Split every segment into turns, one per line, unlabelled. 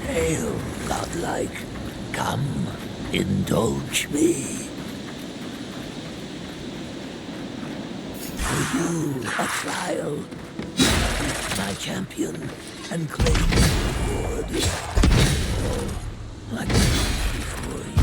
Hail, godlike. Come, indulge me. For you, a trial. My champion, and claim the reward. Like before you.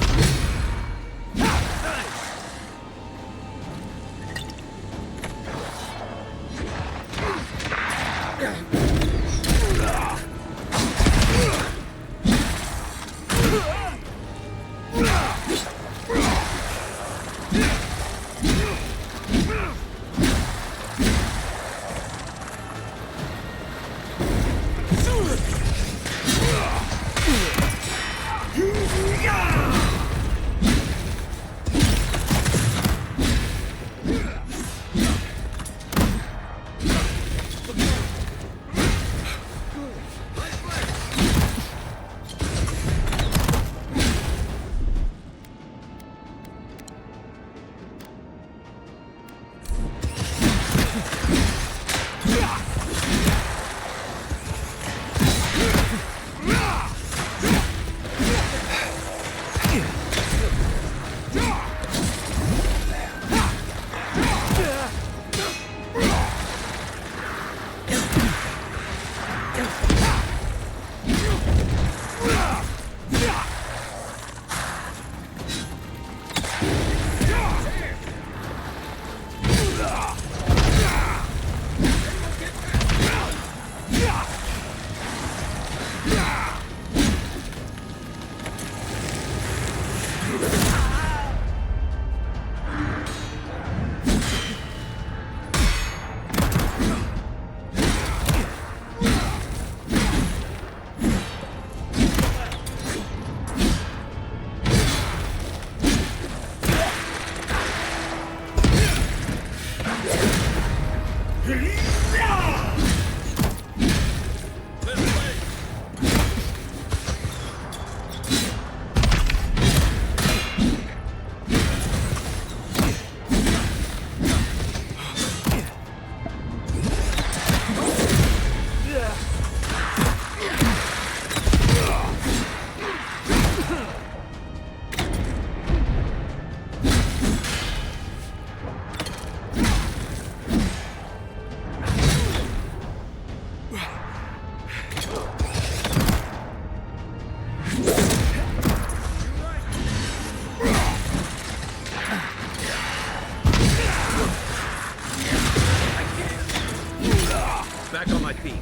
Back on my feet.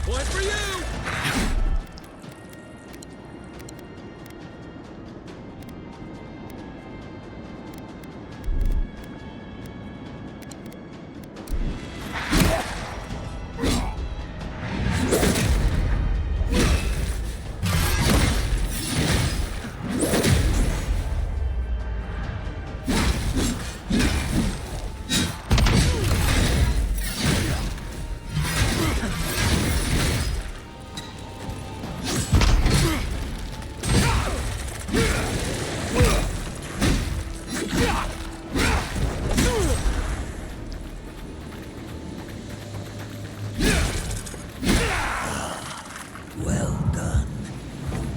Point for you!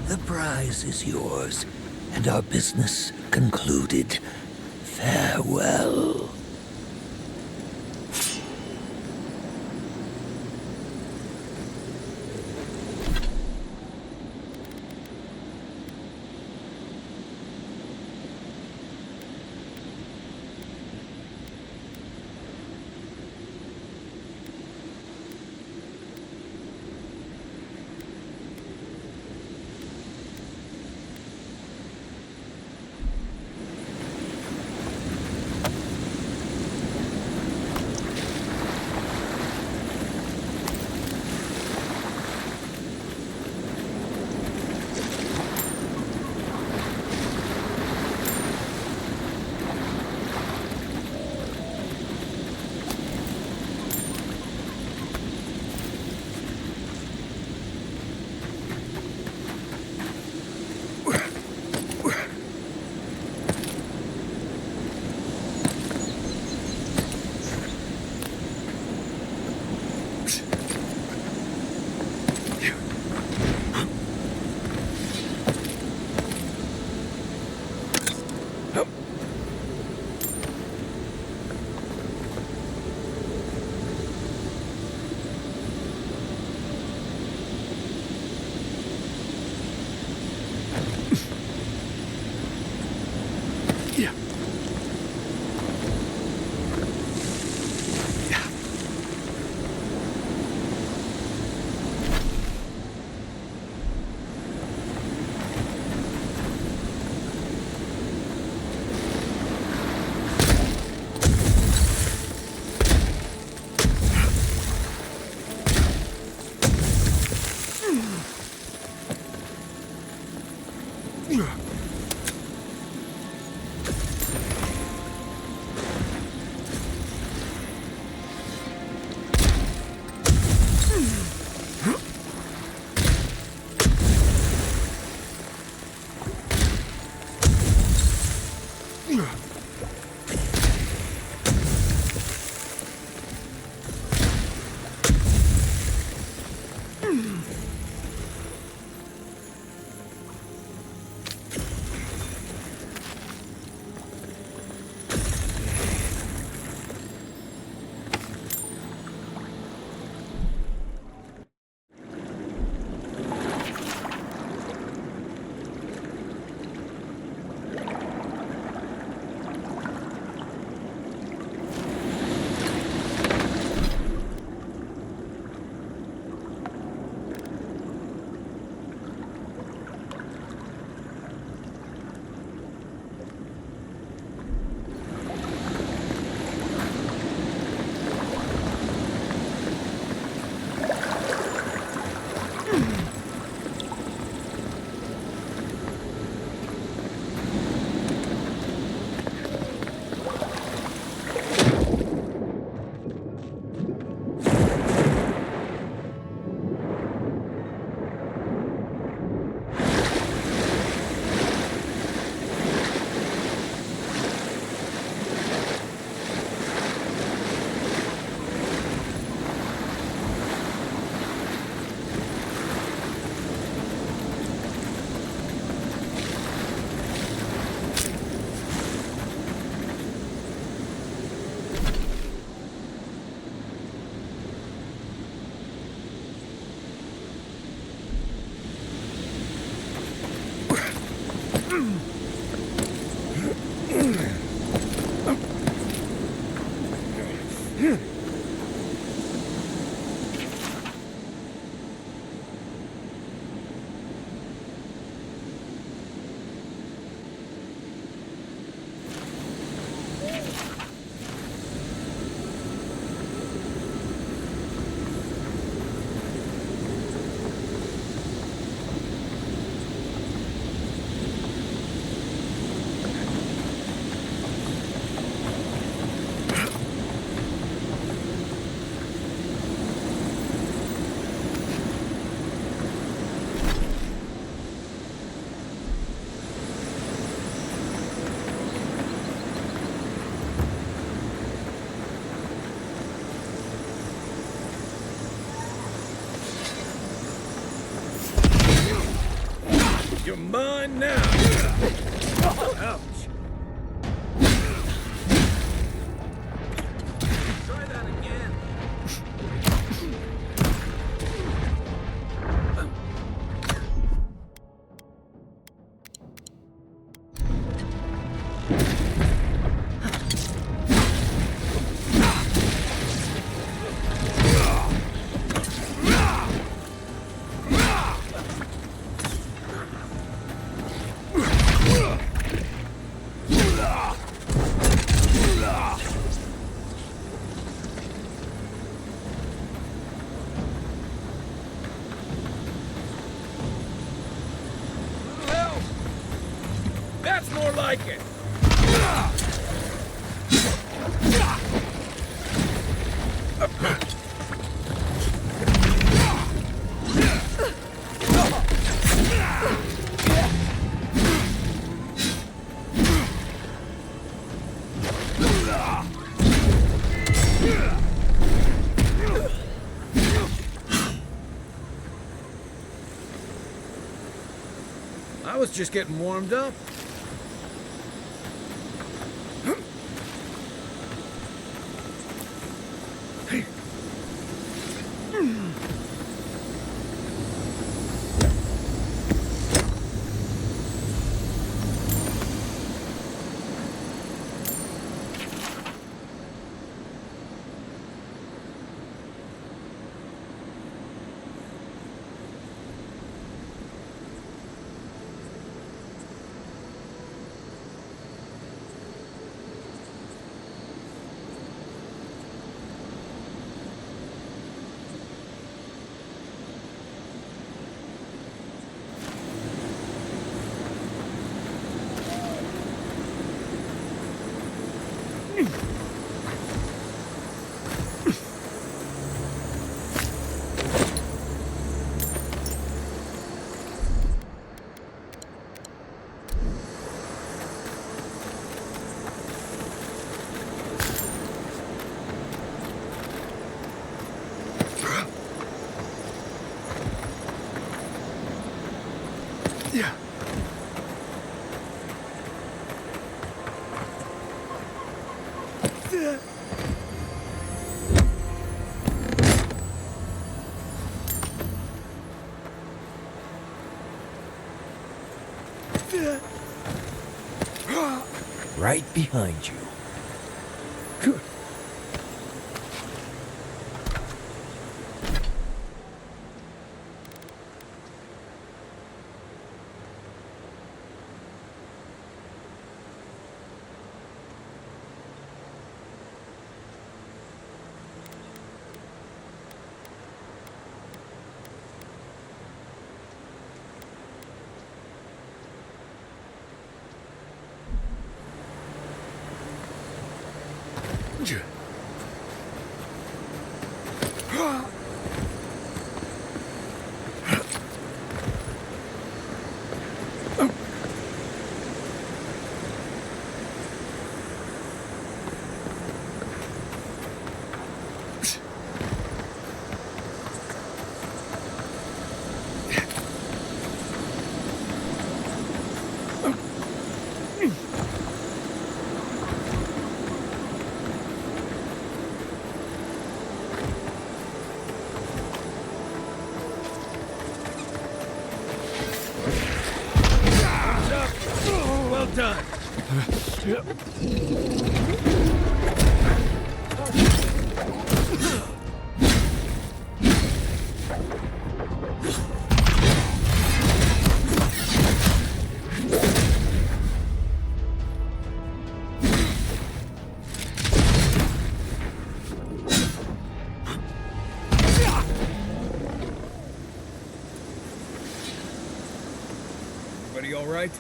The prize is yours, and our business concluded. Farewell.
You're mine now. Ouch. Try that again. That's more like it! I was just getting warmed up.
Yeah.
Right behind you.
Well done. Everybody all right?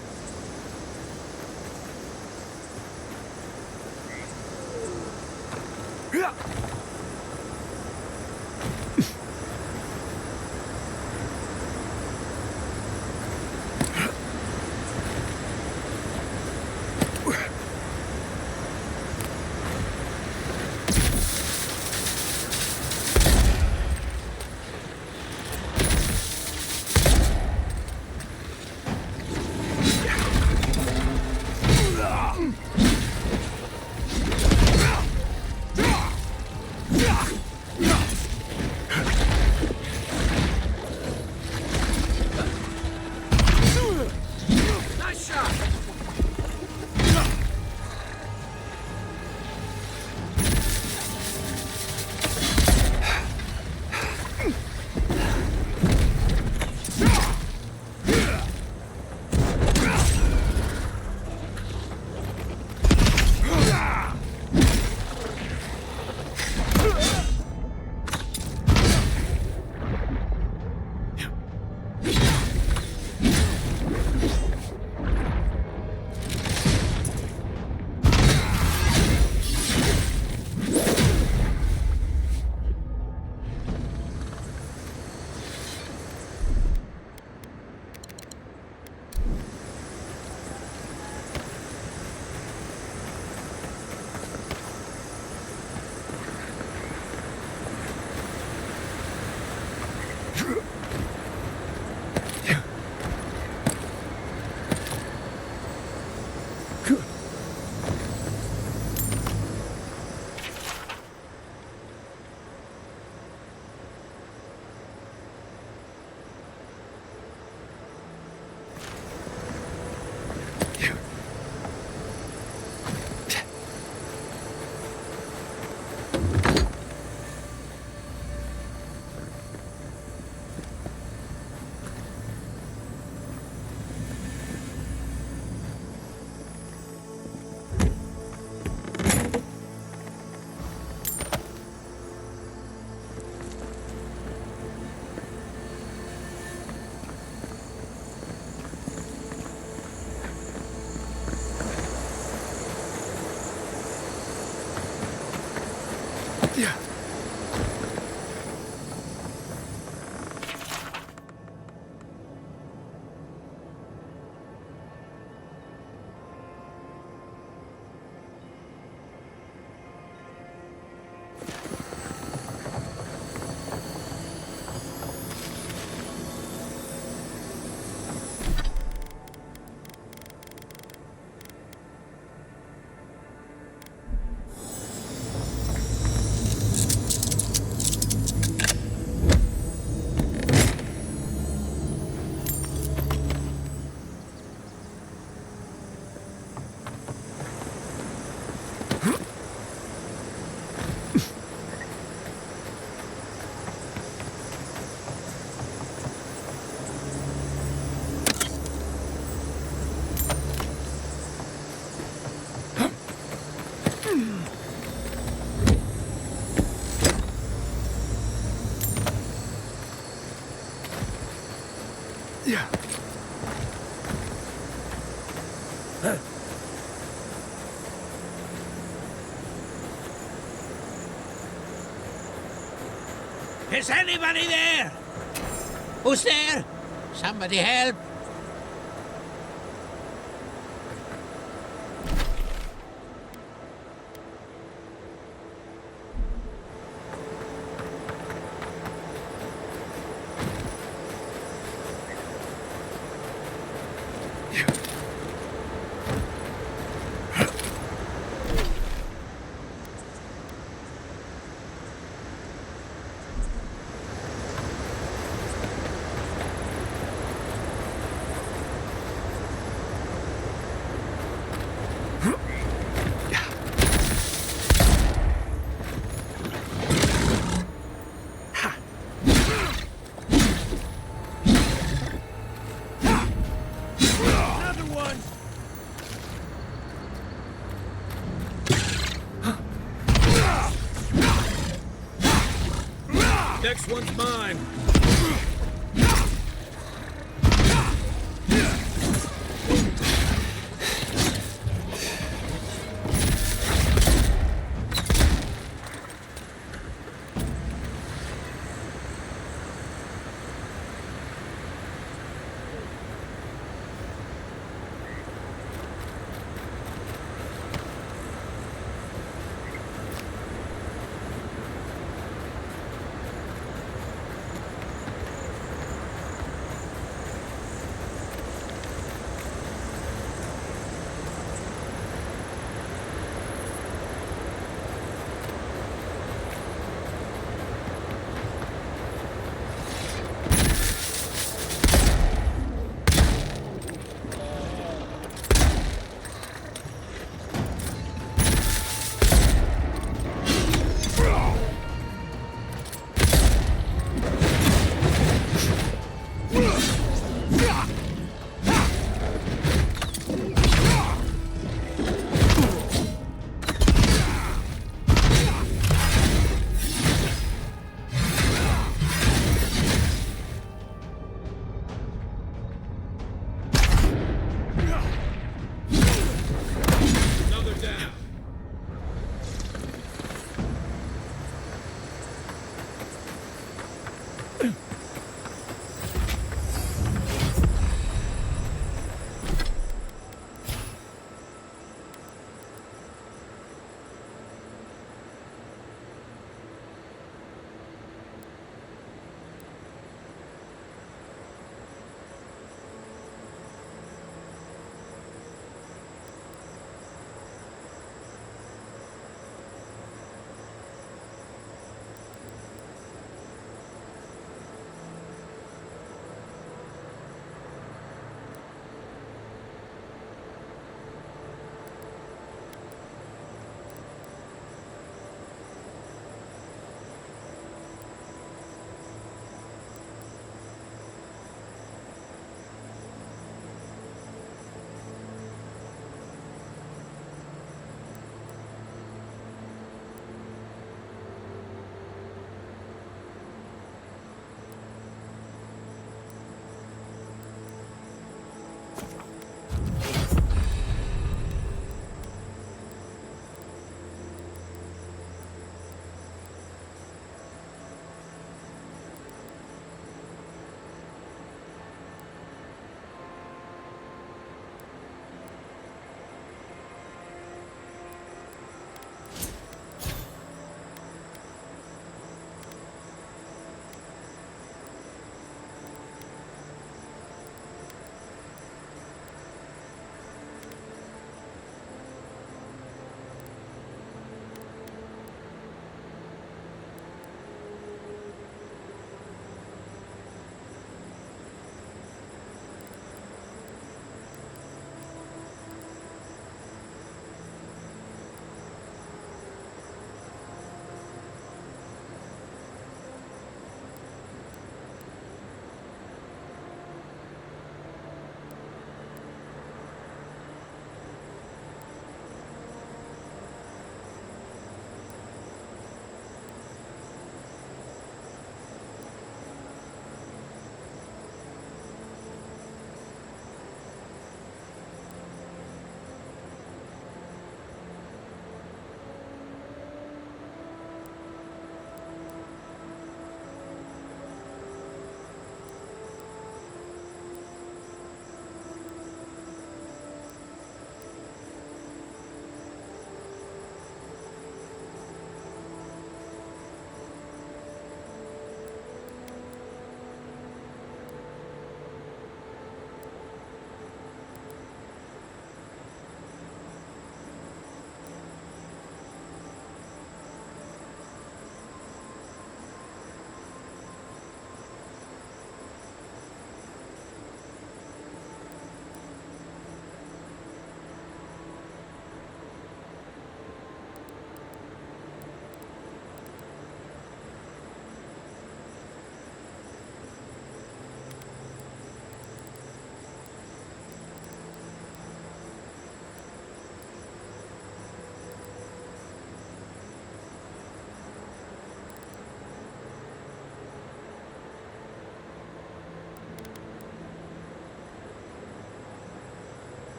shot!
Yeah.
Is anybody there? Who's there? Somebody help!
Next one's mine.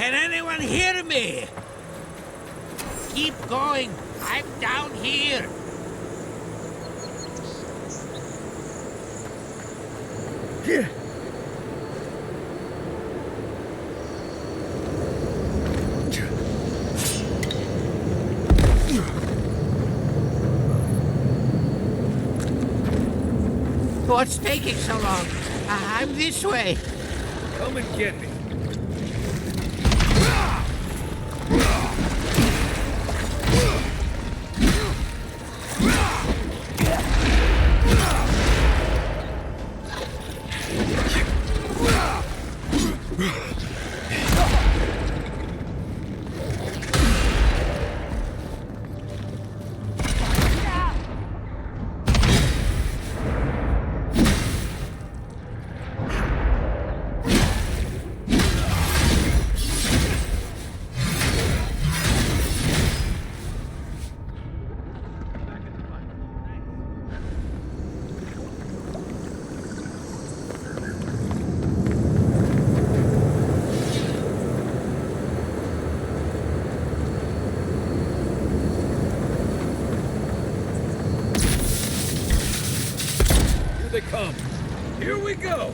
Can anyone hear me? Keep going. I'm down here. What's taking so long? I'm this way.
Come and get me. They come. Here we go.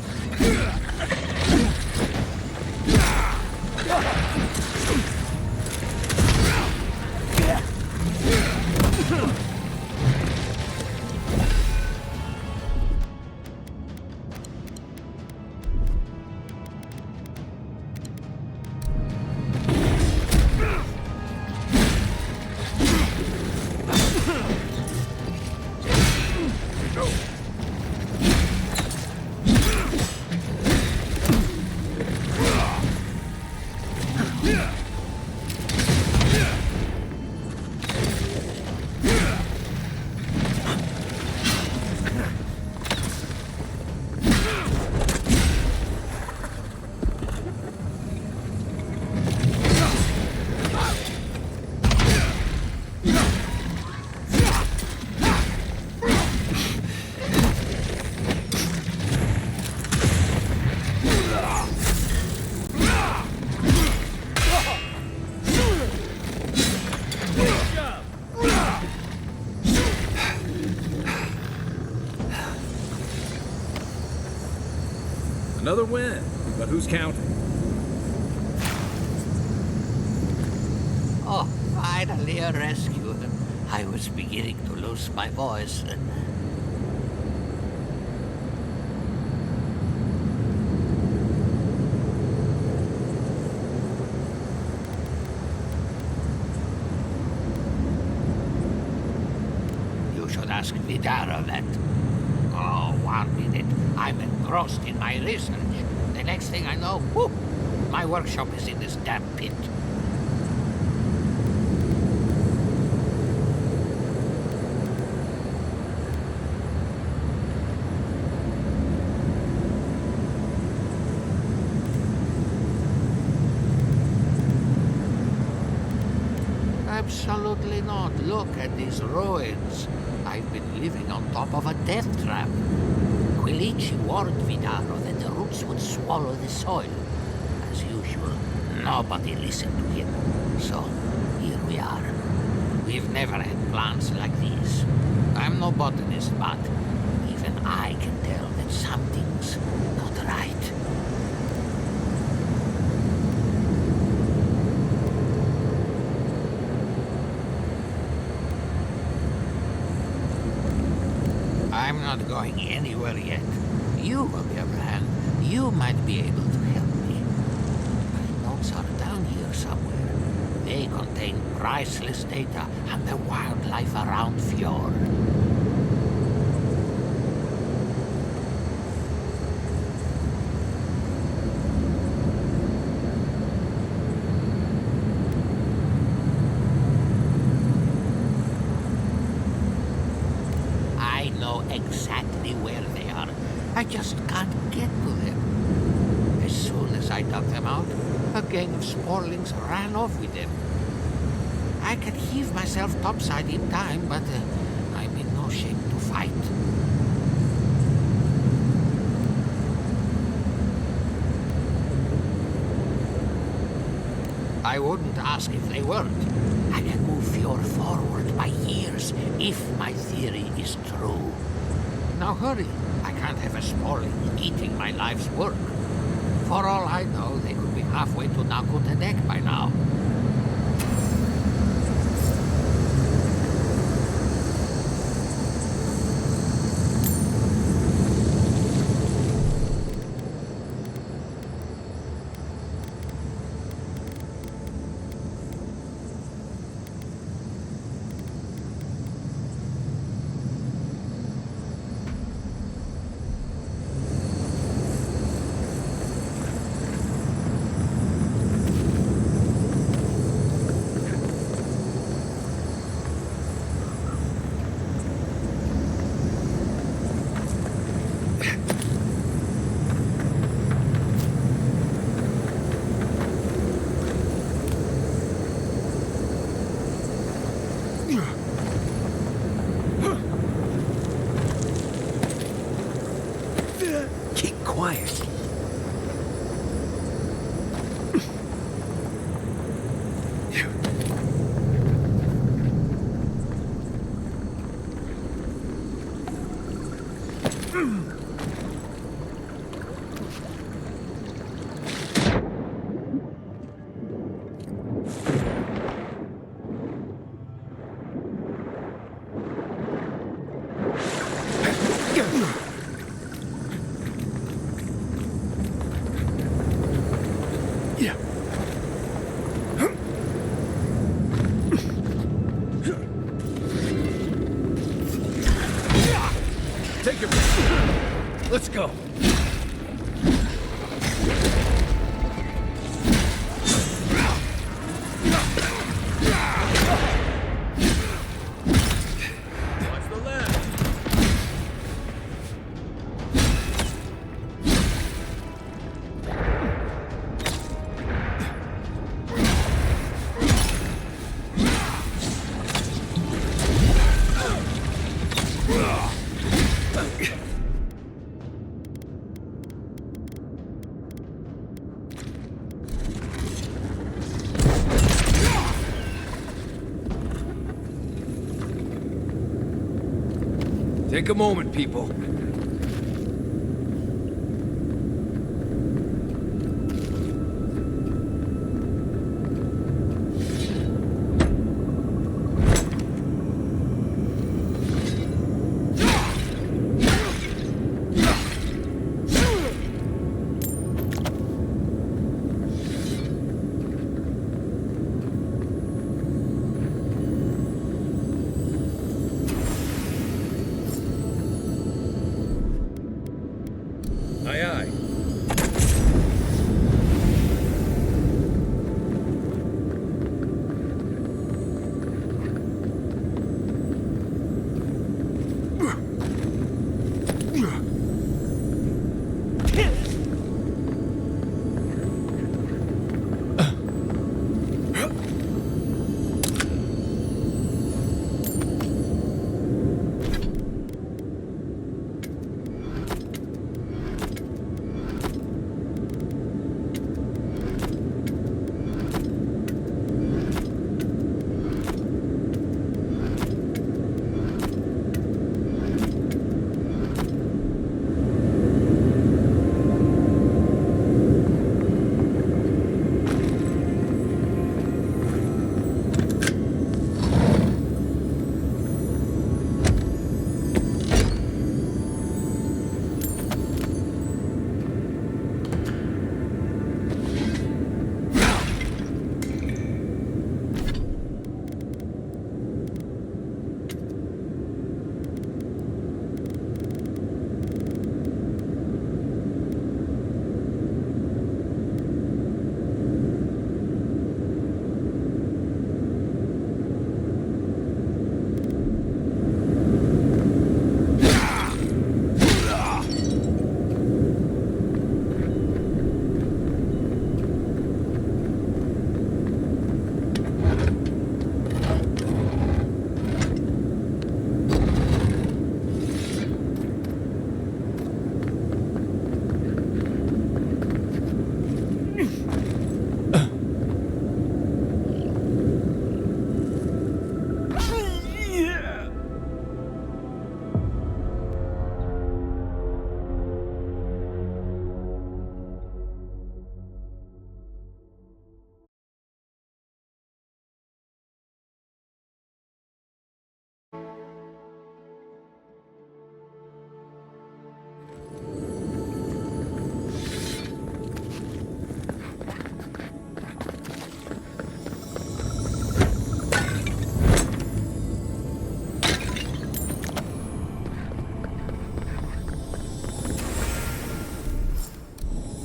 Another win, but who's counting?
Oh, finally a rescue. I was beginning to lose my voice. You should ask Vidara that. Oh, 1 minute. I'm engrossed in my research. The next thing I know, whoop, my workshop is in this damn pit. Absolutely not. Look at these ruins. I've been living on top of a death trap. Quilici warned Vidaro that the roots would swallow the soil. As usual, nobody listened to him. So, here we are. We've never had plants like these. I'm no botanist, but even I can tell that something's not right. I'm not going anywhere yet. You, on the other hand, you might be able to help me. My notes are down here somewhere. They contain priceless data on the wildlife around Fjord. Exactly where they are. I just can't get to them. As soon as I dug them out, a gang of sporlings ran off with them. I could heave myself topside in time, but I'm in no shape to fight. I wouldn't ask if they weren't. I can move Fjord forward by years if my theory is true. Now hurry. I can't have a spoiling, eating my life's work. For all I know, they could be halfway to Nakutadek by now.
Keep quiet.
Take your pick. Let's go. Watch the left. Take a moment, people. Aye, aye.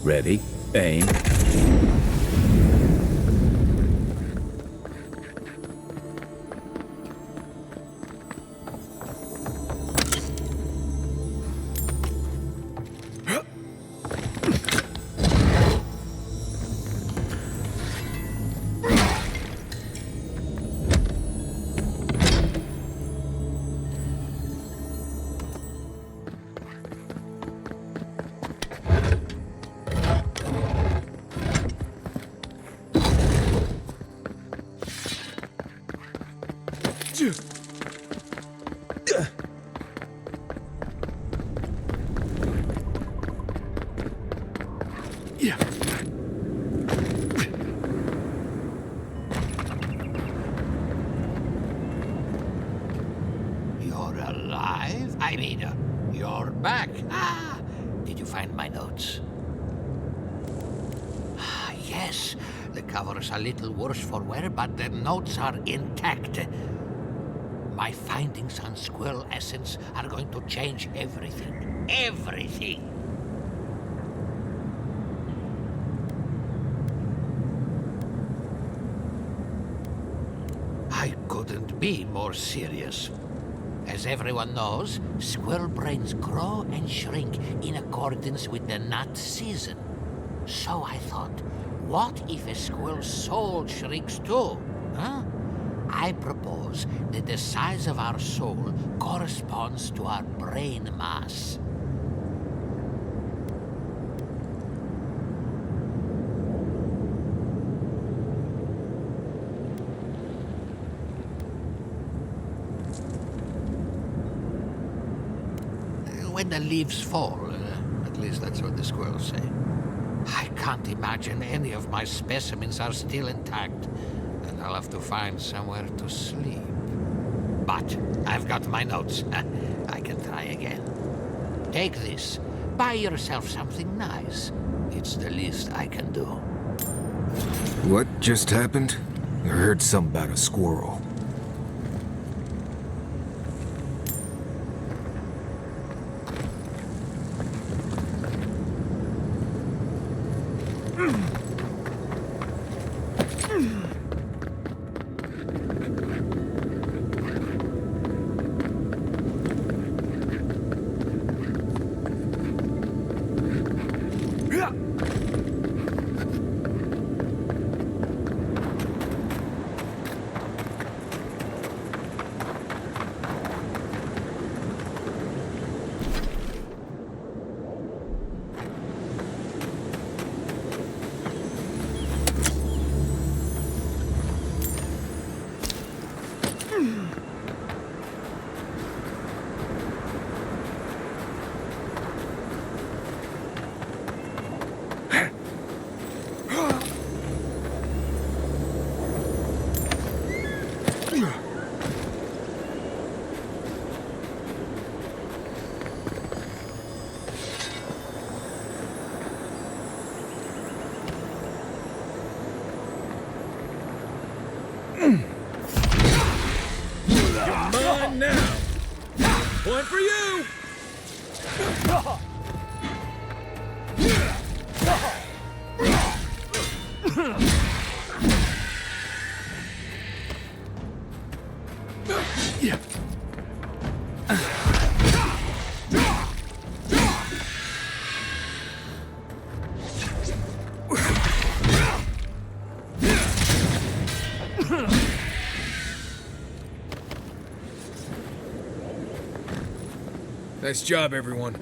Ready, aim.
You're alive? I mean, you're back. Ah, did you find my notes? Ah, yes, the cover's a little worse for wear, but the notes are intact. My findings on squirrel essence are going to change everything. Everything! I couldn't be more serious. As everyone knows, squirrel brains grow and shrink in accordance with the nut season. So I thought, what if a squirrel's soul shrinks too? Huh? I propose that the size of our soul corresponds to our brain mass. When the leaves fall, at least that's what the squirrels say. I can't imagine any of my specimens are still intact, and I'll have to find somewhere to sleep. But I've got my notes. I can try again. Take this. Buy yourself something nice. It's the least I can do.
What just happened? I heard something about a squirrel.
Come on now! Point for you!
Nice job, everyone.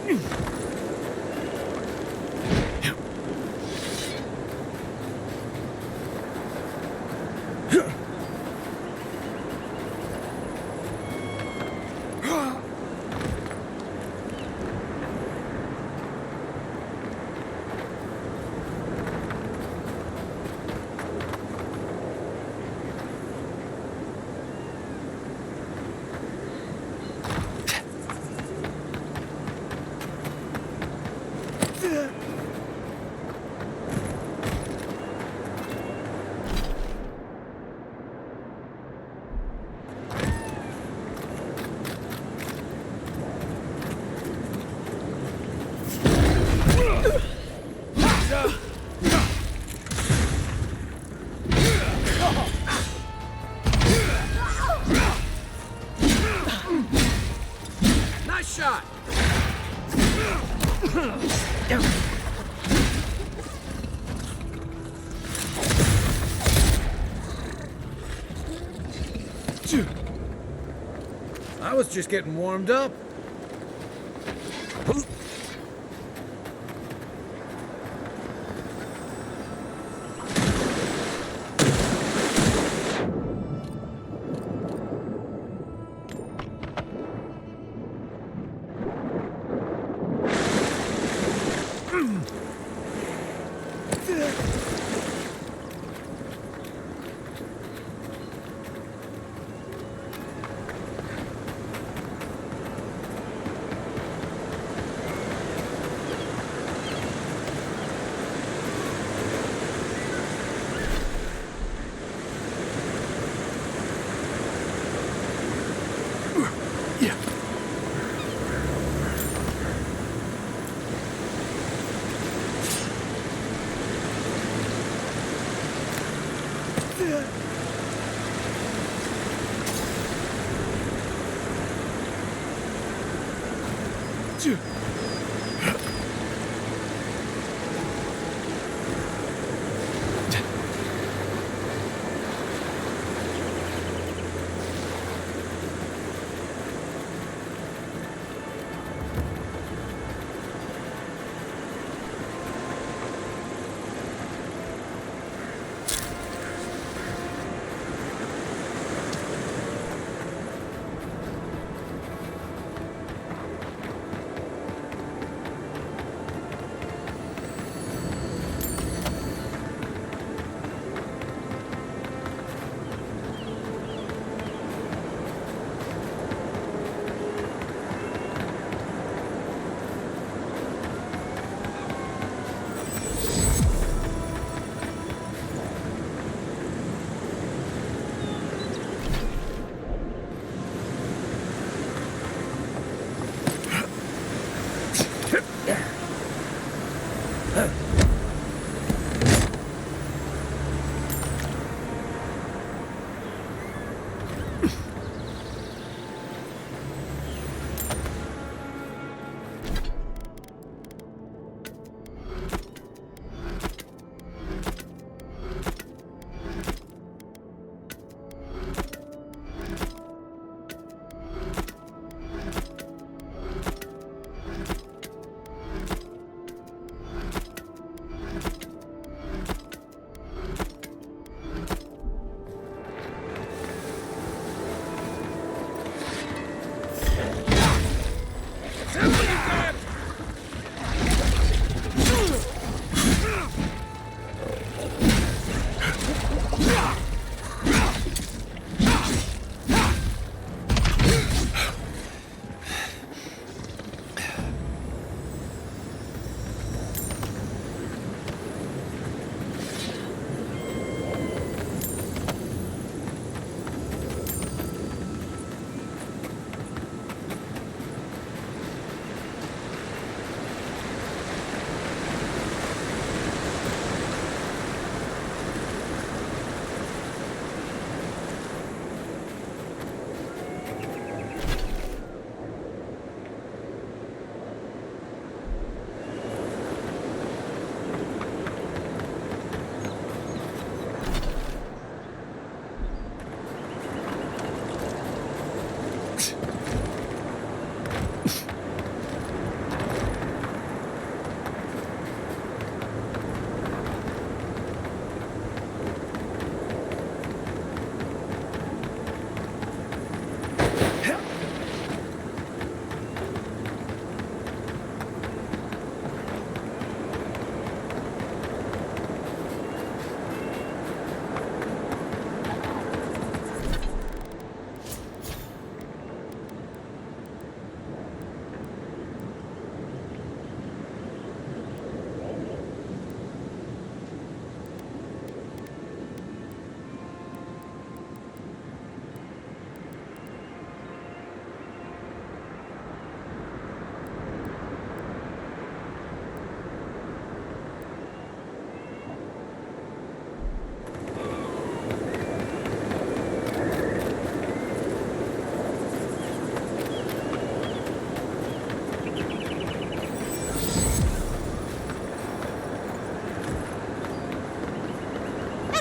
Nice shot! I was just getting warmed up.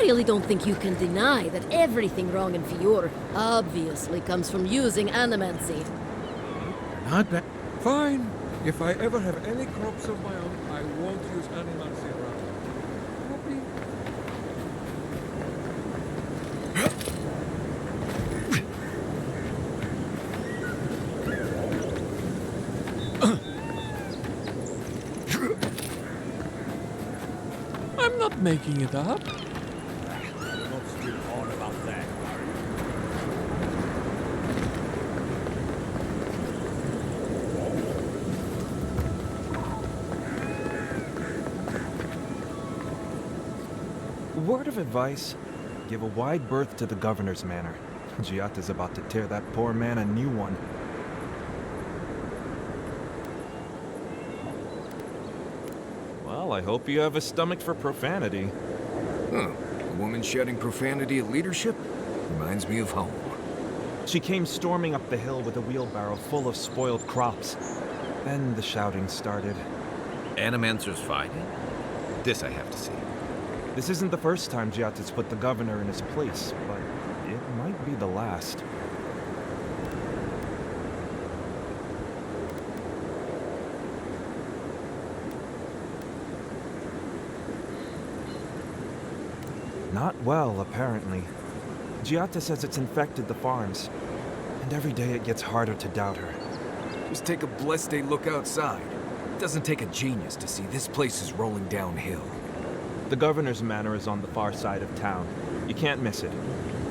really don't think you can deny that everything wrong in Fior obviously comes from using animancy.
Not bad. Fine. If I ever have any crops of my own, I won't use animancy around. Happy? I'm not making it up. You're not still all about that, are you?
Word of advice, give a wide berth to the governor's manor. Giatta's about to tear that poor man a new one. Well, I hope you have a stomach for profanity.
Huh. A woman shouting profanity at leadership? Reminds me of home.
She came storming up the hill with a wheelbarrow full of spoiled crops. Then the shouting started.
Animancers fighting? This I have to see.
This isn't the first time Giatta's put the governor in his place, but it might be the last. Not well, apparently. Giatta says it's infected the farms, and every day it gets harder to doubt her.
Just take a blessed day look outside. It doesn't take a genius to see this place is rolling downhill.
The governor's manor is on the far side of town. You can't miss it.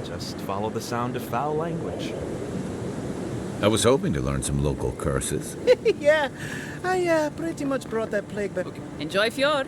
Just follow the sound of foul language.
I was hoping to learn some local curses.
Yeah, I pretty much brought that plague back.
Enjoy Fjord.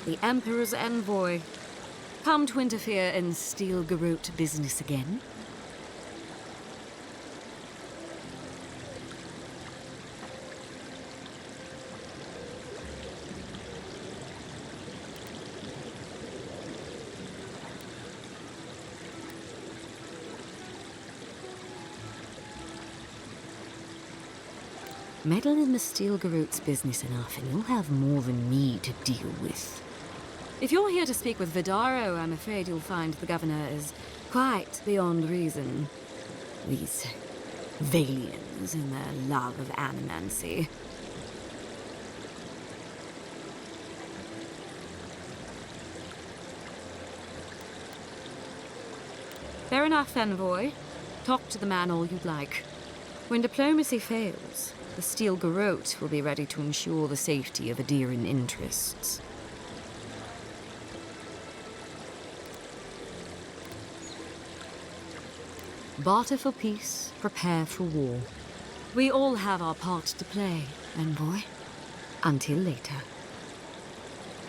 The Emperor's envoy. Come to interfere in Steel Garrote business again? Meddle in the Steel Garrote's business enough, and you'll have more than me to deal with. If you're here to speak with Vidaro, I'm afraid you'll find the governor is quite beyond reason. These Valians and their love of animancy. Fair enough, envoy. Talk to the man all you'd like. When diplomacy fails, the Steel Garrote will be ready to ensure the safety of Adiran interests. Barter for peace, prepare for war. We all have our part to play, envoy. Until later.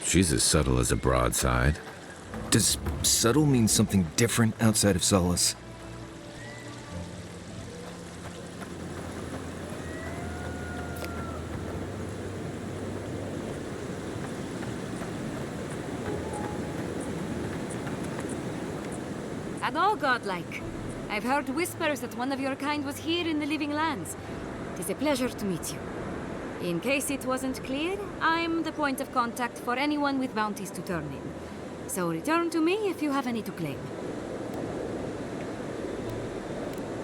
She's as subtle as a broadside.
Does subtle mean something different outside of Solace?
And all godlike. I've heard whispers that one of your kind was here in the Living Lands. It is a pleasure to meet you. In case it wasn't clear, I'm the point of contact for anyone with bounties to turn in. So return to me if you have any to claim.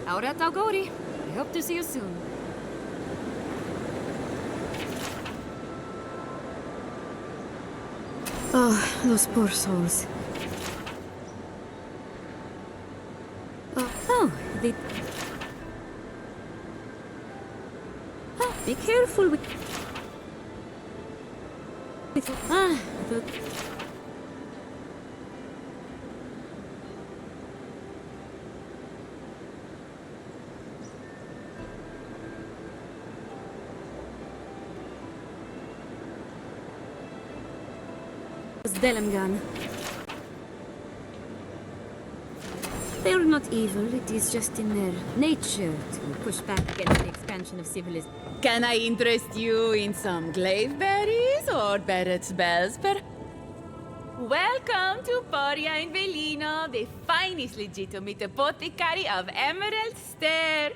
Aurat Augori. I hope to see you soon.
Oh, those poor souls.
the... Ah, be careful with... The... Delemgan. They are not evil, it is just in their nature to push back against the expansion of civilization.
Can I interest you in some glaive berries or Barrett's bells? Welcome to Poria in Velino, the finest legitimate apothecary of Emerald Stair.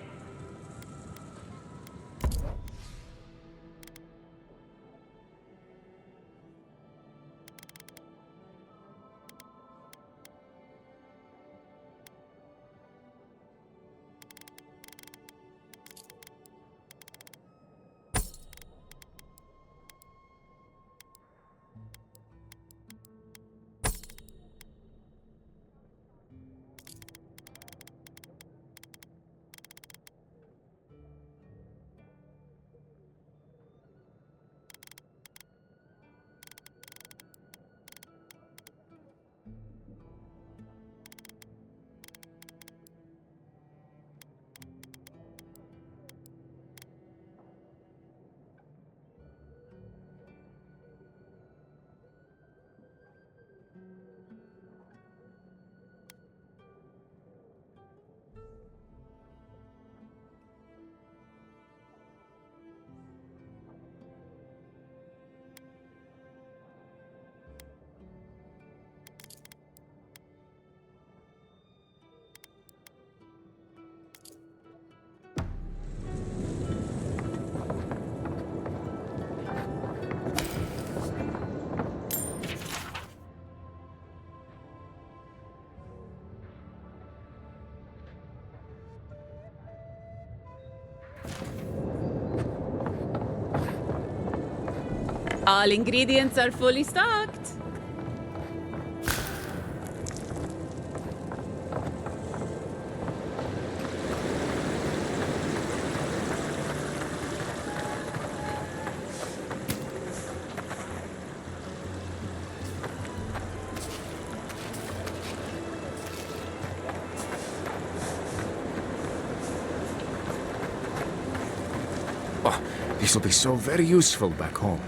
All ingredients are fully stocked.
Oh, this will be so very useful back home.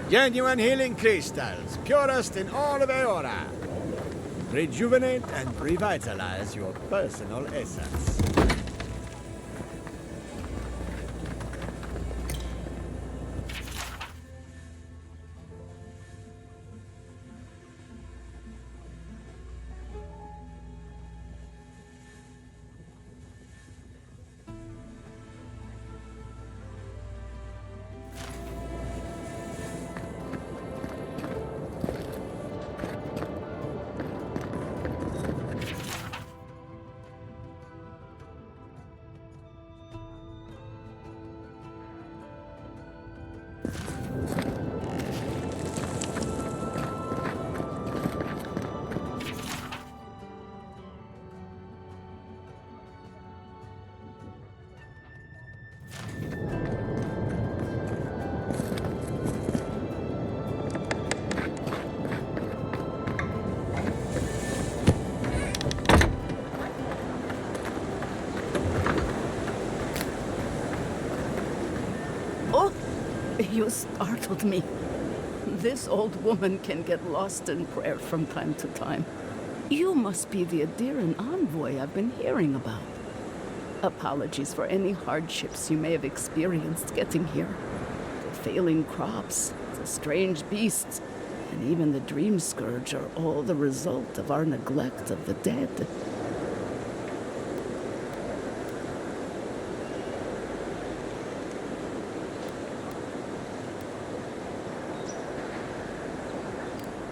Genuine healing crystals, purest in all of Eora. Rejuvenate and revitalize your personal essence.
You startled me. This old woman can get lost in prayer from time to time. You must be the Adiran envoy I've been hearing about. Apologies for any hardships you may have experienced getting here. The failing crops, the strange beasts, and even the dream scourge are all the result of our neglect of the dead.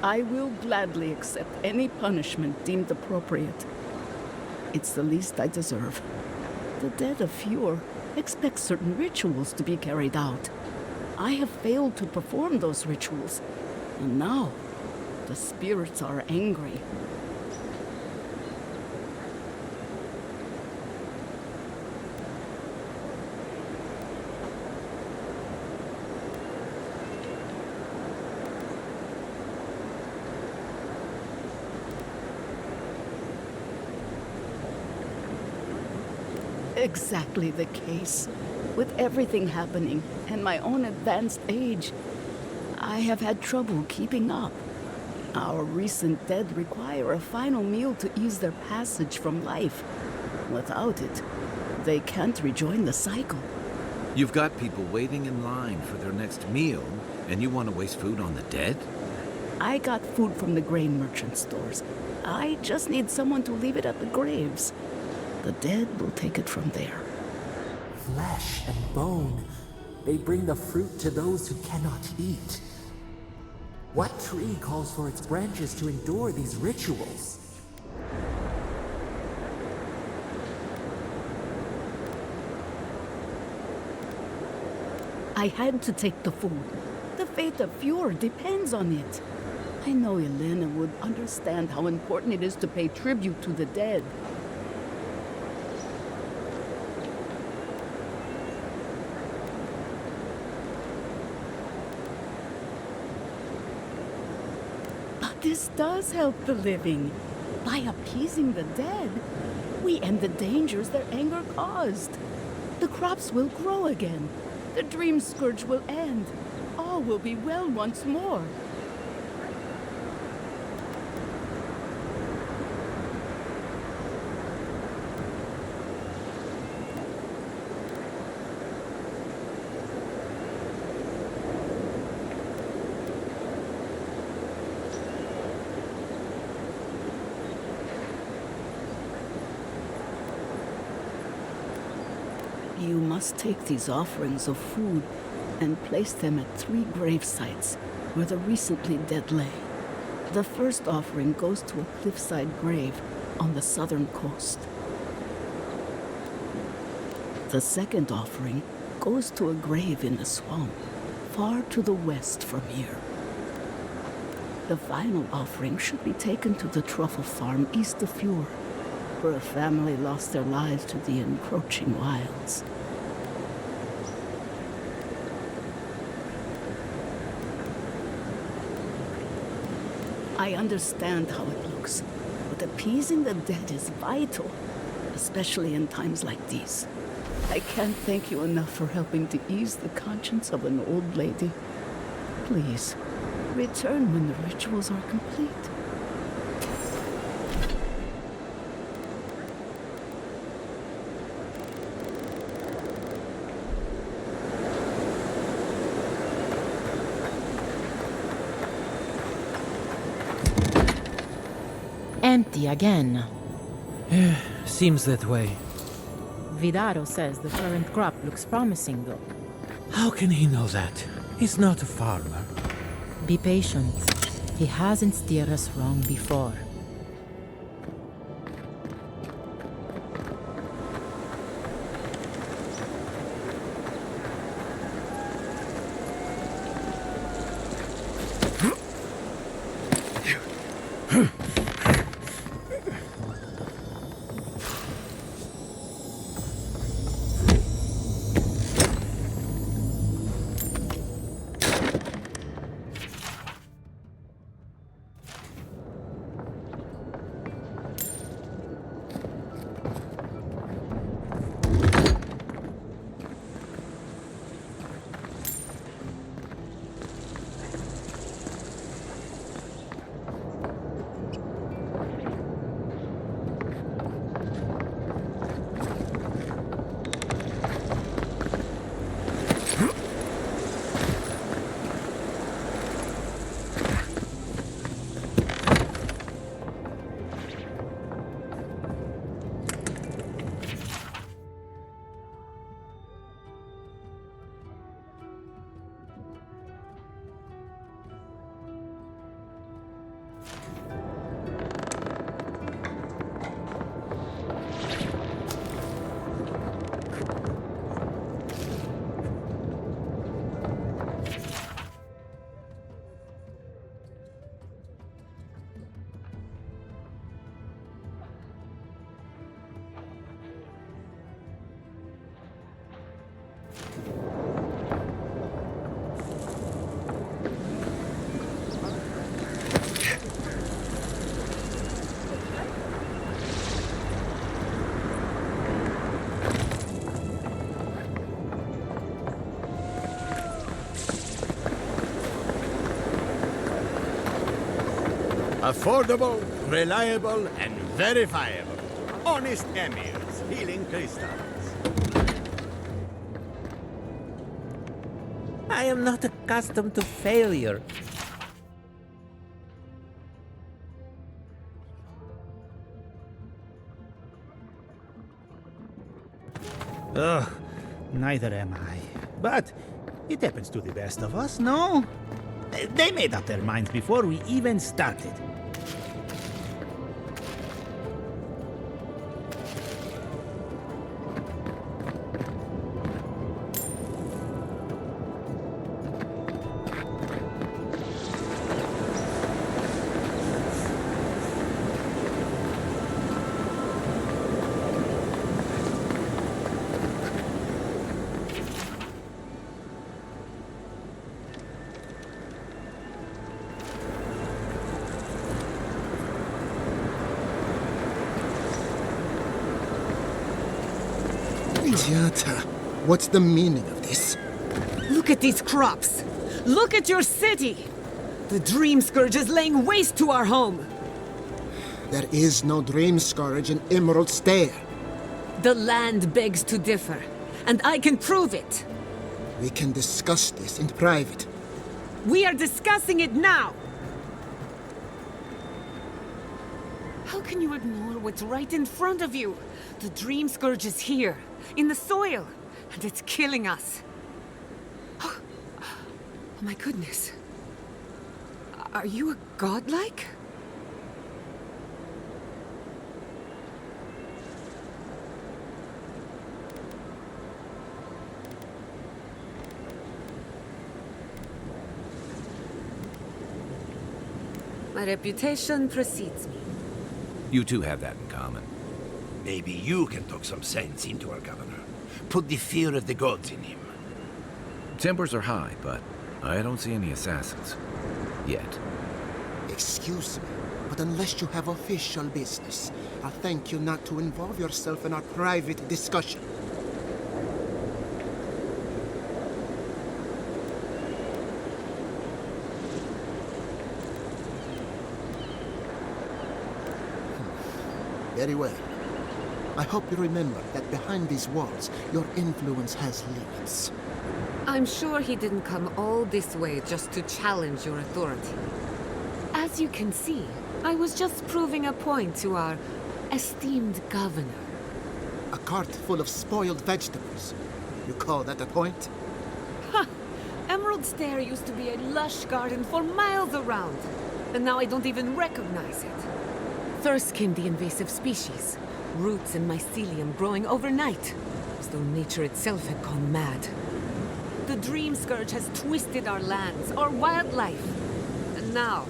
I will gladly accept any punishment deemed appropriate. It's the least I deserve. The dead of Fjord expect certain rituals to be carried out. I have failed to perform those rituals, and now the spirits are angry. exactly the case. With everything happening and my own advanced age, I have had trouble keeping up. Our recent dead require a final meal to ease their passage from life. Without it, they can't rejoin the cycle.
You've got people waiting in line for their next meal, and you want to waste food on the dead?
I got food from the grain merchant stores. I just need someone to leave it at the graves. The dead will take it from there.
Flesh and bone. They bring the fruit to those who cannot eat. What tree calls for its branches to endure these rituals?
I had to take the food. The fate of Fjord depends on it. I know Elena would understand how important it is to pay tribute to the dead. But this does help the living. By appeasing the dead, we end the dangers their anger caused. The crops will grow again. The dream scourge will end. All will be well once more. You must take these offerings of food and place them at 3 grave sites where the recently dead lay. The first offering goes to a cliffside grave on the southern coast. The second offering goes to a grave in the swamp, far to the west from here. The final offering should be taken to the truffle farm east of Fjord, where a family lost their lives to the encroaching wilds. I understand how it looks, but appeasing the dead is vital, especially in times like these. I can't thank you enough for helping to ease the conscience of an old lady. Please, return when the rituals are complete.
Empty again.
Seems that way.
Vidaro says the current crop looks promising, though.
How can he know that? He's not a farmer.
Be patient. He hasn't steered us wrong before.
Affordable, reliable, and verifiable. Honest emirs, healing crystals.
I am not accustomed to failure.
Ugh, neither am I. But it happens to the best of us, no? They made up their minds before we even started.
Giata, what's the meaning of this?
Look at these crops! Look at your city! The Dream Scourge is laying waste to our home!
There is no Dream Scourge in Emerald Stair.
The land begs to differ, and I can prove it!
We can discuss this in private.
We are discussing it now! How can you ignore what's right in front of you? The Dream Scourge is here, in the soil, and it's killing us. Oh my goodness. Are you a godlike? My reputation precedes me.
You two have that in common.
Maybe you can talk some sense into our governor. Put the fear of the gods in him.
Tempers are high, but I don't see any assassins. Yet.
Excuse me, but unless you have official business, I'll thank you not to involve yourself in our private discussion. Very well. I hope you remember that behind these walls, your influence has limits.
I'm sure he didn't come all this way just to challenge your authority. As you can see, I was just proving a point to our esteemed governor.
A cart full of spoiled vegetables. You call that a point?
Ha! Emerald Stair used to be a lush garden for miles around, and now I don't even recognize it. First came the invasive species, roots and mycelium growing overnight, as though nature itself had gone mad. The Dream Scourge has twisted our lands, our wildlife, and now,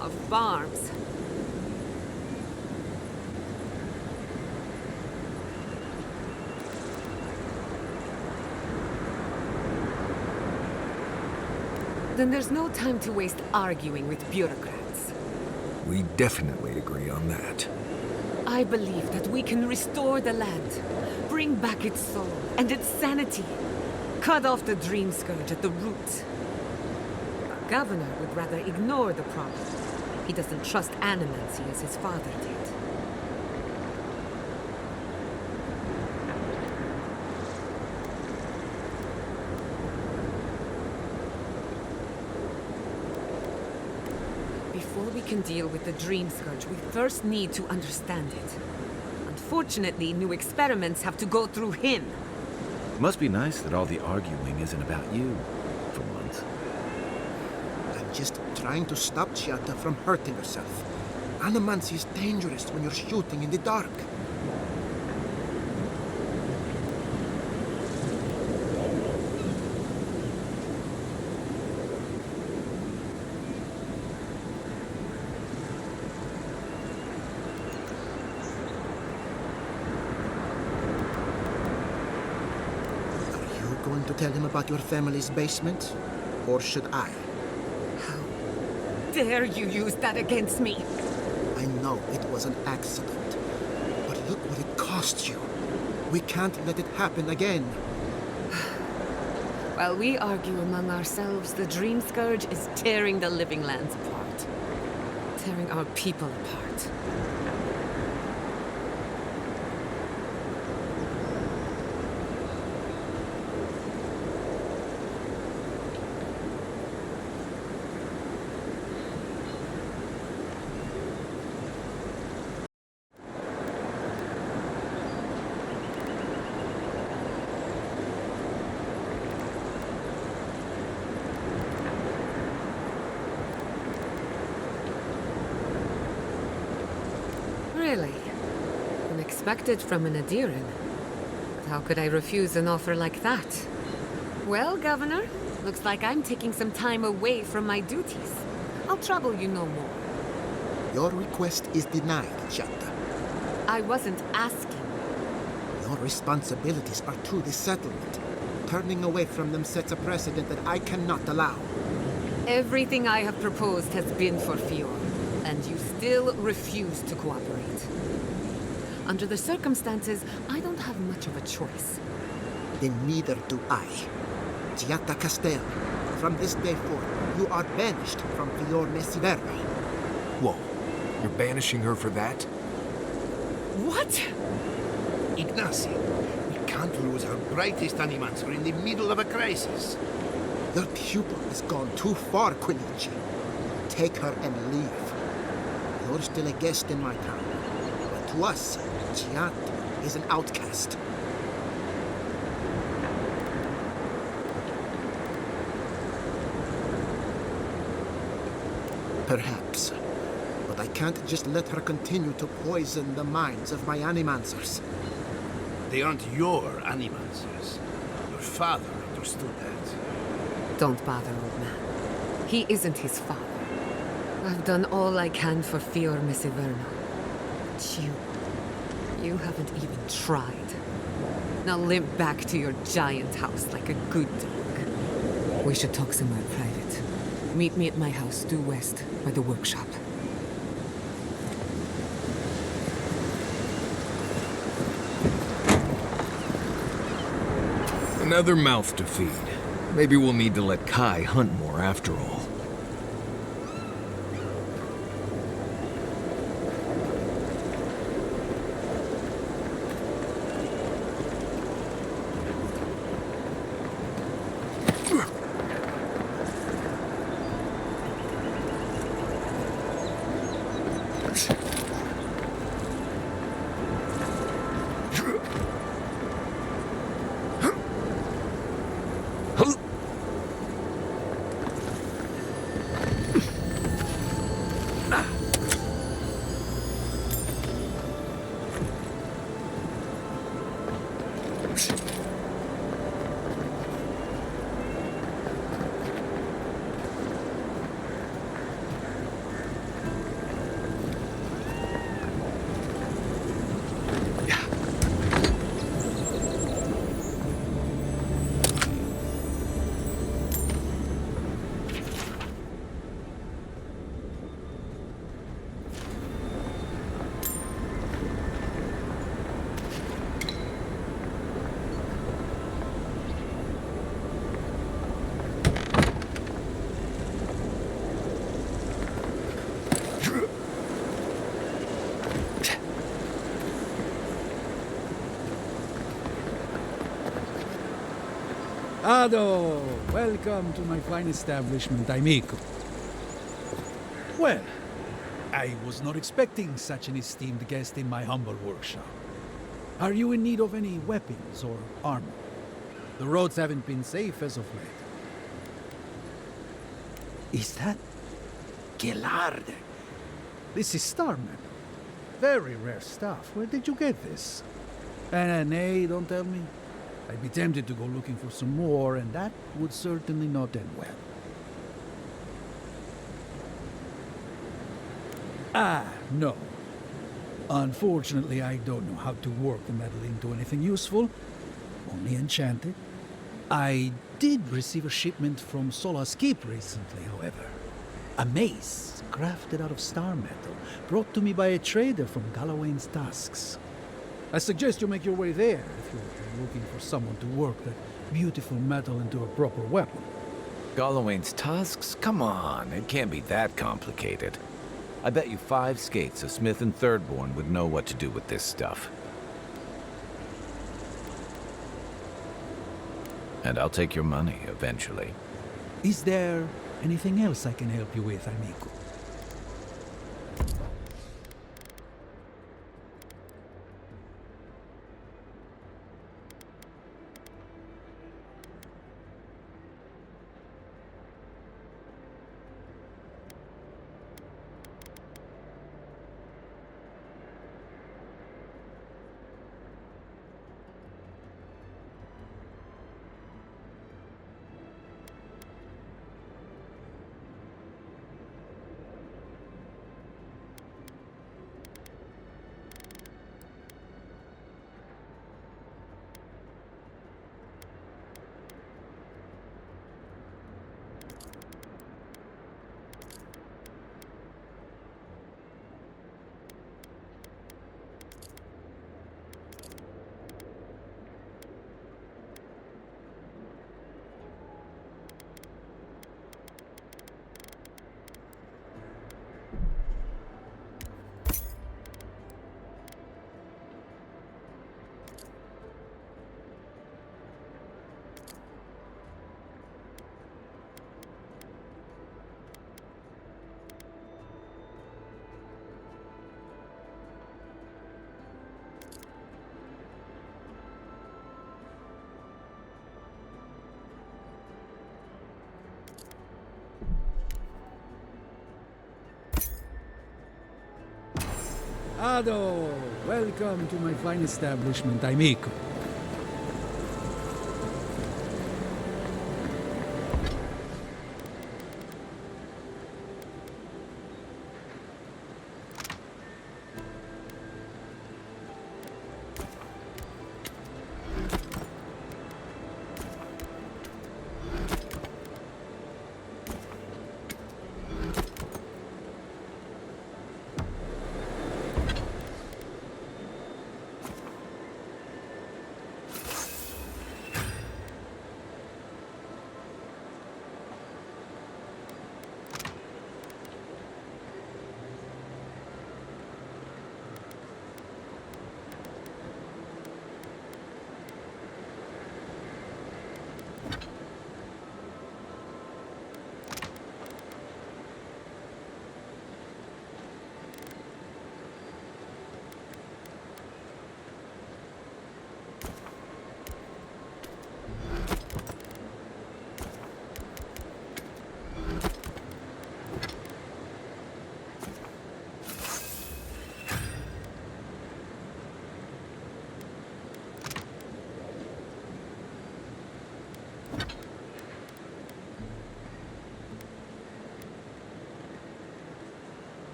our farms. Then there's no time to waste arguing with bureaucrats.
We definitely agree on that.
I believe that we can restore the land, bring back its soul and its sanity, cut off the Dream Scourge at the root. Our governor would rather ignore the problem. He doesn't trust animancy as his father did. Before we can deal with the Dream Scourge, we first need to understand it. Unfortunately, new experiments have to go through him.
Must be nice that all the arguing isn't about you, for once.
I'm just trying to stop Giata from hurting herself. Animancy is dangerous when you're shooting in the dark. Going to tell him about your family's basement? Or should I?
How dare you use that against me?
I know it was an accident, but look what it cost you. We can't let it happen again.
While we argue among ourselves, the Dream Scourge is tearing the living lands apart. tearing our people apart. Really? Unexpected from an Adiran. But how could I refuse an offer like that? Well, Governor, looks like I'm taking some time away from my duties. I'll trouble you no more.
Your request is denied, Giatta.
I wasn't asking.
Your responsibilities are to the settlement. Turning away from them sets a precedent that I cannot allow.
Everything I have proposed has been for Fior, and you still refuse to cooperate. Under the circumstances, I don't have much of a choice.
Then neither do I. Giatta Castel, from this day forth, you are banished from Fior Mesiverni.
Whoa, you're banishing her for that?
What?
Ignacy, we can't lose our brightest animancer in the middle of a crisis.
Your pupil has gone too far, Quilici. Take her and leave. You're still a guest in my town. But to us, Giatta is an outcast. Perhaps. But I can't just let her continue to poison the minds of my animancers.
They aren't your animancers. Your father understood that.
Don't bother, old man. He isn't his father. I've done all I can for Fior Mesiverno. But you haven't even tried. Now limp back to your giant house like a good dog. We should talk somewhere private. Meet me at my house due west by the workshop.
Another mouth to feed. Maybe we'll need to let Kai hunt more after all.
Ado, welcome to my fine establishment, amico. Well, I was not expecting such an esteemed guest in my humble workshop. Are you in need of any weapons or armor? The roads haven't been safe as of late. Is that Gelard? This is star metal. Very rare stuff. Where did you get this? Nay, don't tell me. I'd be tempted to go looking for some more, and that would certainly not end well. No. Unfortunately, I don't know how to work the metal into anything useful. Only enchanted. I did receive a shipment from Sola's Keep recently, however. A mace crafted out of star metal, brought to me by a trader from Galloway's Tusks. I suggest you make your way there if you're looking for someone to work that beautiful metal into a proper weapon.
Galloway's tusks? Come on, it can't be that complicated. I bet you 5 skates a Smith and Thirdborn would know what to do with this stuff. And I'll take your money eventually.
Is there anything else I can help you with, amigo? Ado, welcome to my fine establishment, amico.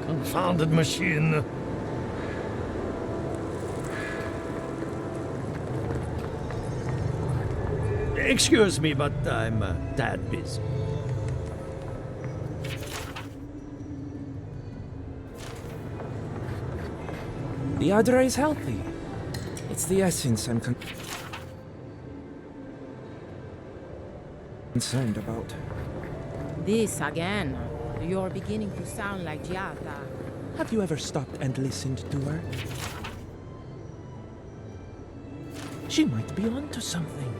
Confounded machine. Excuse me, but I'm that busy.
The Adra is healthy. It's the essence I'm concerned about.
This again. You're beginning to sound like Giata.
Have you ever stopped and listened to her? She might be onto something.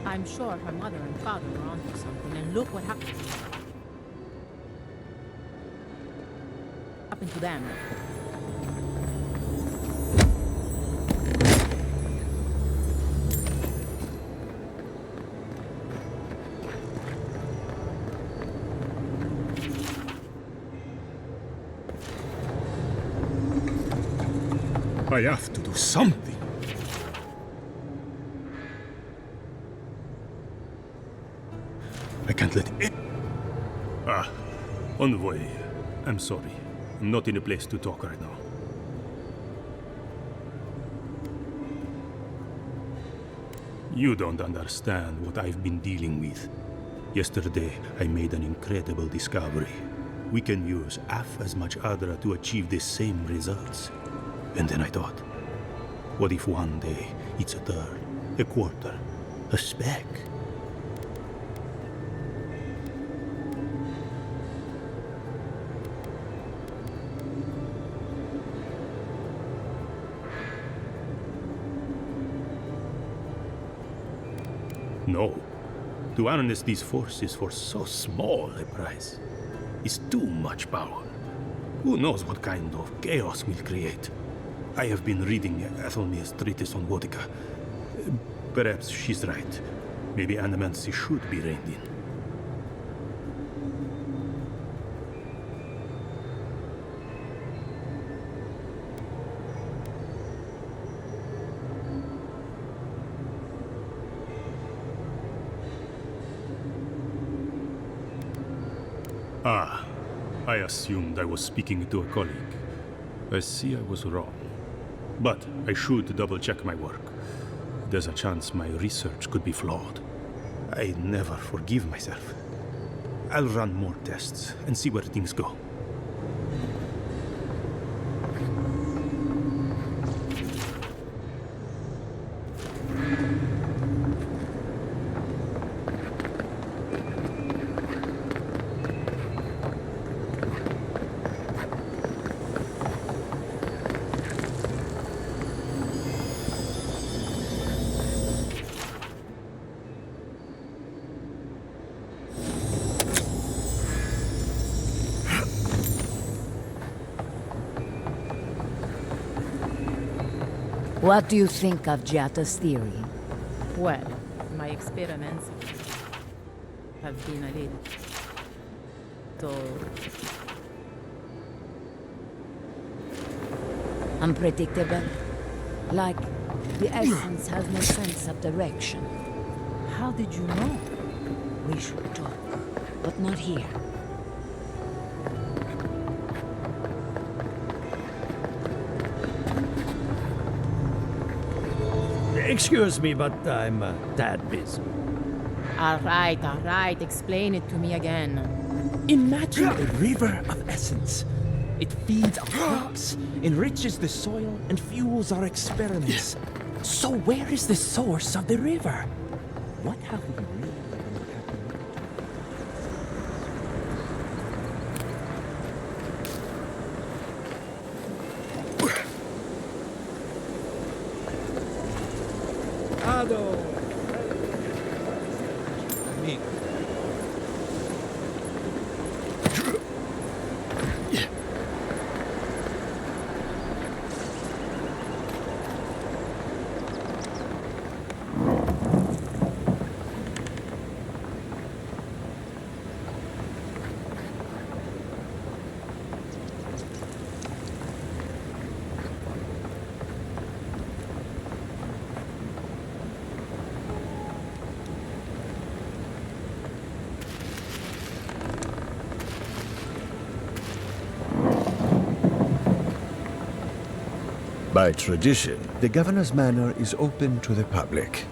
I'm sure her mother and father were onto something, and look what happened to them.
I have to do something.
I can't let it... Ah, Envoy. I'm sorry. I'm not in a place to talk right now. You don't understand what I've been dealing with. Yesterday, I made an incredible discovery. We can use half as much Adra to achieve the same results. And then I thought, what if one day it's a third, a quarter, a speck? No. To harness these forces for so small a price is too much power. Who knows what kind of chaos we'll create? I have been reading Athelmir's treatise on Wotica. Perhaps she's right. Maybe animancy should be reined in. Ah, I assumed I was speaking to a colleague. I see I was wrong. But I should double-check my work. There's a chance my research could be flawed. I never forgive myself. I'll run more tests and see where things go.
What do you think of Giatta's theory?
Well, my experiments have been a little...
unpredictable? Like the essence has no sense of direction. How did you know? We should talk, but not here.
Excuse me, but I'm a tad busy.
All right, explain it to me again.
Imagine a river of essence. It feeds our crops, enriches the soil, and fuels our experiments. So where is the source of the river? What have we really been tapping
By tradition, the governor's manor is open to the public.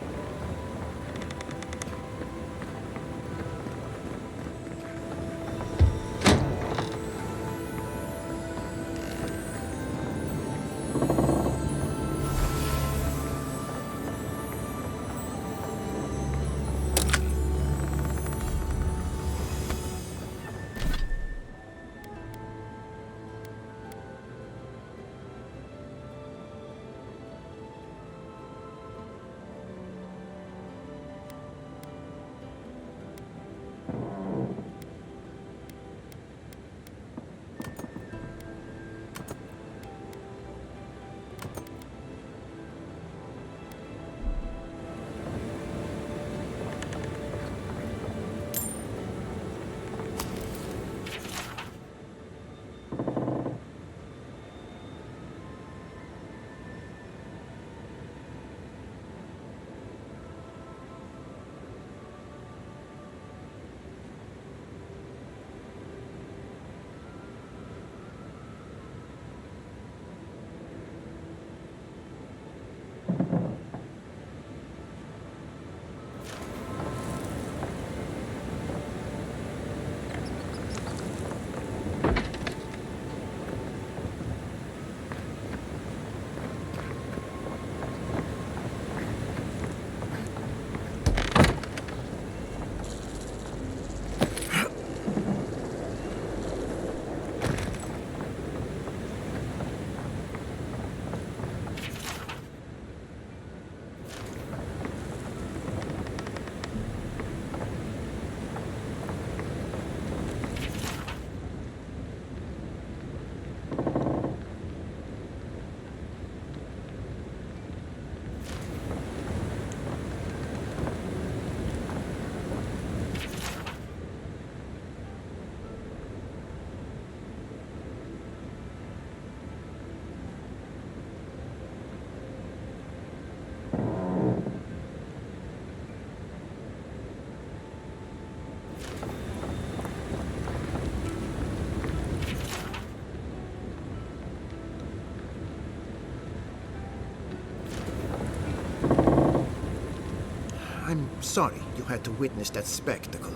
I'm sorry you had to witness that spectacle.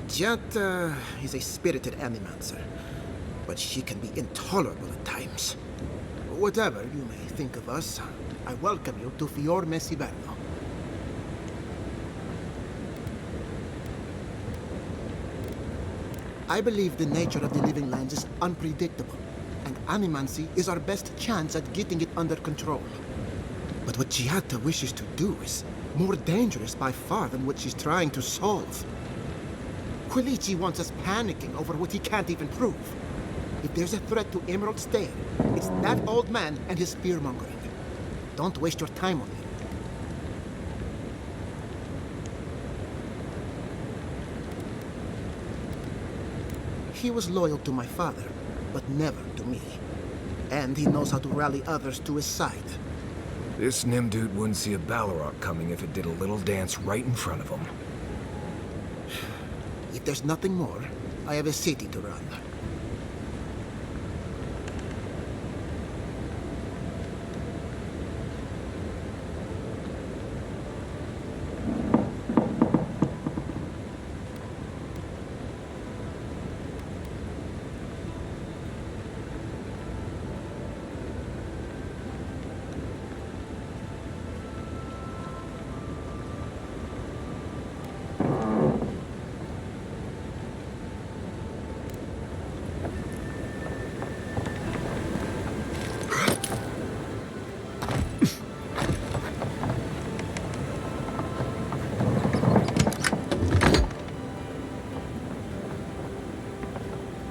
Giatta is a spirited animancer, but she can be intolerable at times. Whatever you may think of us, I welcome you to Fior Messiverno. I believe the nature of the living lands is unpredictable, and animancy is our best chance at getting it under control. But what Giatta wishes to do is more dangerous by far than what she's trying to solve. Quilici wants us panicking over what he can't even prove. If there's a threat to Emerald Stair, it's that old man and his fear-mongering. Don't waste your time on him. He was loyal to my father, but never to me. And he knows how to rally others to his side.
This Nimdude wouldn't see a Balrog coming if it did a little dance right in front of him.
If there's nothing more, I have a city to run.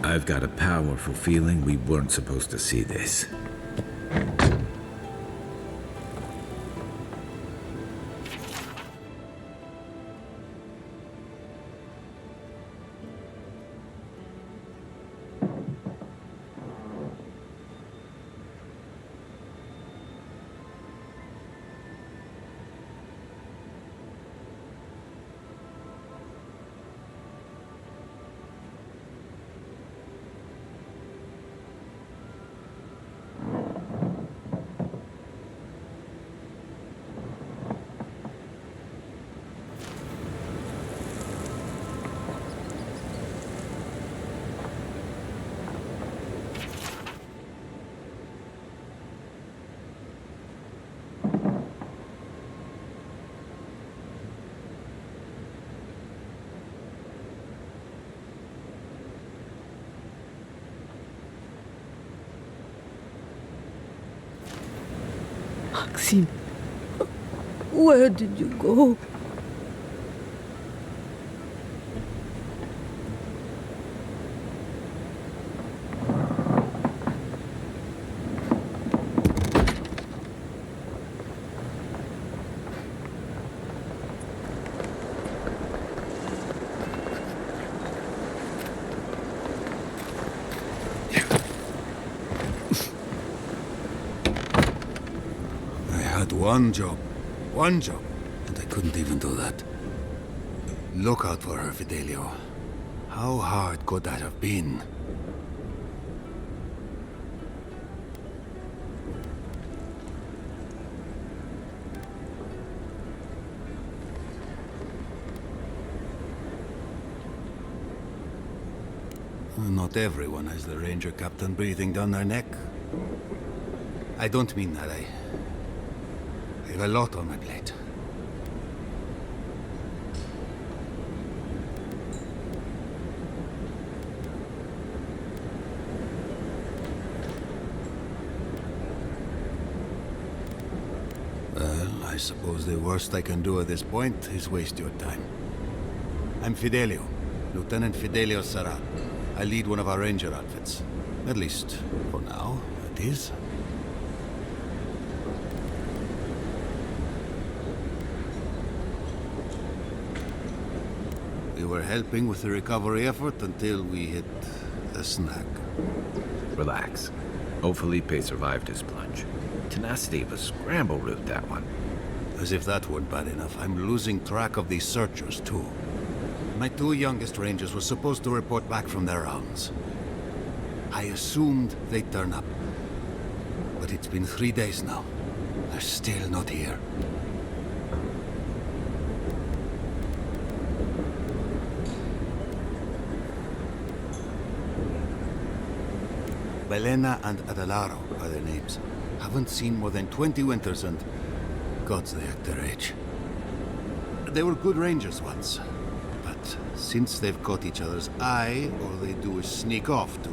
I've got a powerful feeling we weren't supposed to see this.
Maxim, where did you go?
One job, and I couldn't even do that. Look out for her, Fidelio. How hard could that have been? Not everyone has the Ranger Captain breathing down their neck. I don't mean that. I have a lot on my plate. Well, I suppose the worst I can do at this point is waste your time. I'm Fidelio, Lieutenant Fidelio Serrat. I lead one of our ranger outfits. At least, for now, it is. We were helping with the recovery effort until we hit a snag.
Relax. O Felipe survived his plunge. Tenacity of a scramble route, that one.
As if that weren't bad enough, I'm losing track of these searchers, too. My two youngest rangers were supposed to report back from their rounds. I assumed they'd turn up. But it's been 3 days now. They're still not here. Belena and Adelaro are their names. Haven't seen more than 20 winters and... gods, they act their age. They were good rangers once, but since they've caught each other's eye, all they do is sneak off to...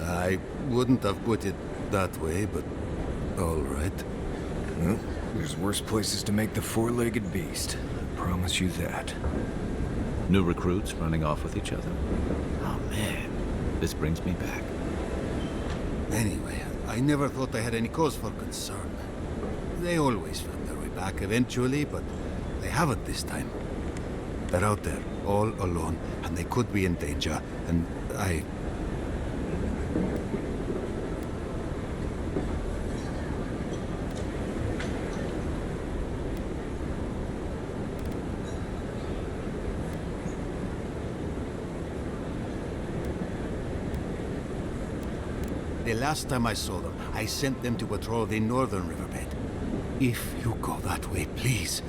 I wouldn't have put it that way, but all right.
Well, there's worse places to make the four-legged beast. I promise you that.
New recruits running off with each other? Oh man, this brings me back.
Anyway, I never thought I had any cause for concern. They always found their way back eventually, but they haven't this time. They're out there, all alone, and they could be in danger, and I... The last time I saw them, I sent them to patrol the northern riverbed. If you go that way, please,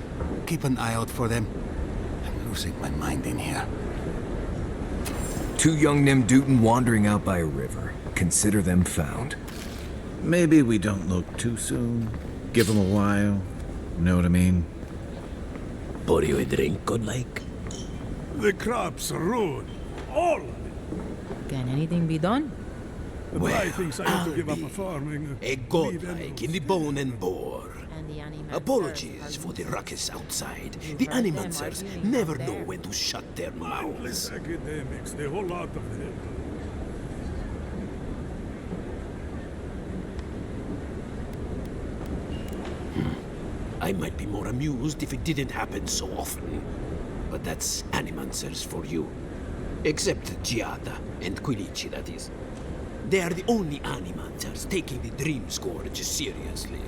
keep an eye out for them. I'm losing my mind in here.
Two young Nimdutan wandering out by a river. Consider them found.
Maybe we don't look too soon. Give them a while. Know what I mean?
Pour you a drink, good like?
The crops are ruined. All of it.
Can anything be done?
The boy thinks I have to give up farming.
A god like in the bone and bore.
And the animal
Apologies for the ruckus outside. The animancers never know when to shut their mouths.
Academics, the whole lot of them.
I might be more amused if it didn't happen so often. But that's animancers for you. Except Giada and Quilici, that is. They are the only animancers taking the Dream Scourge seriously.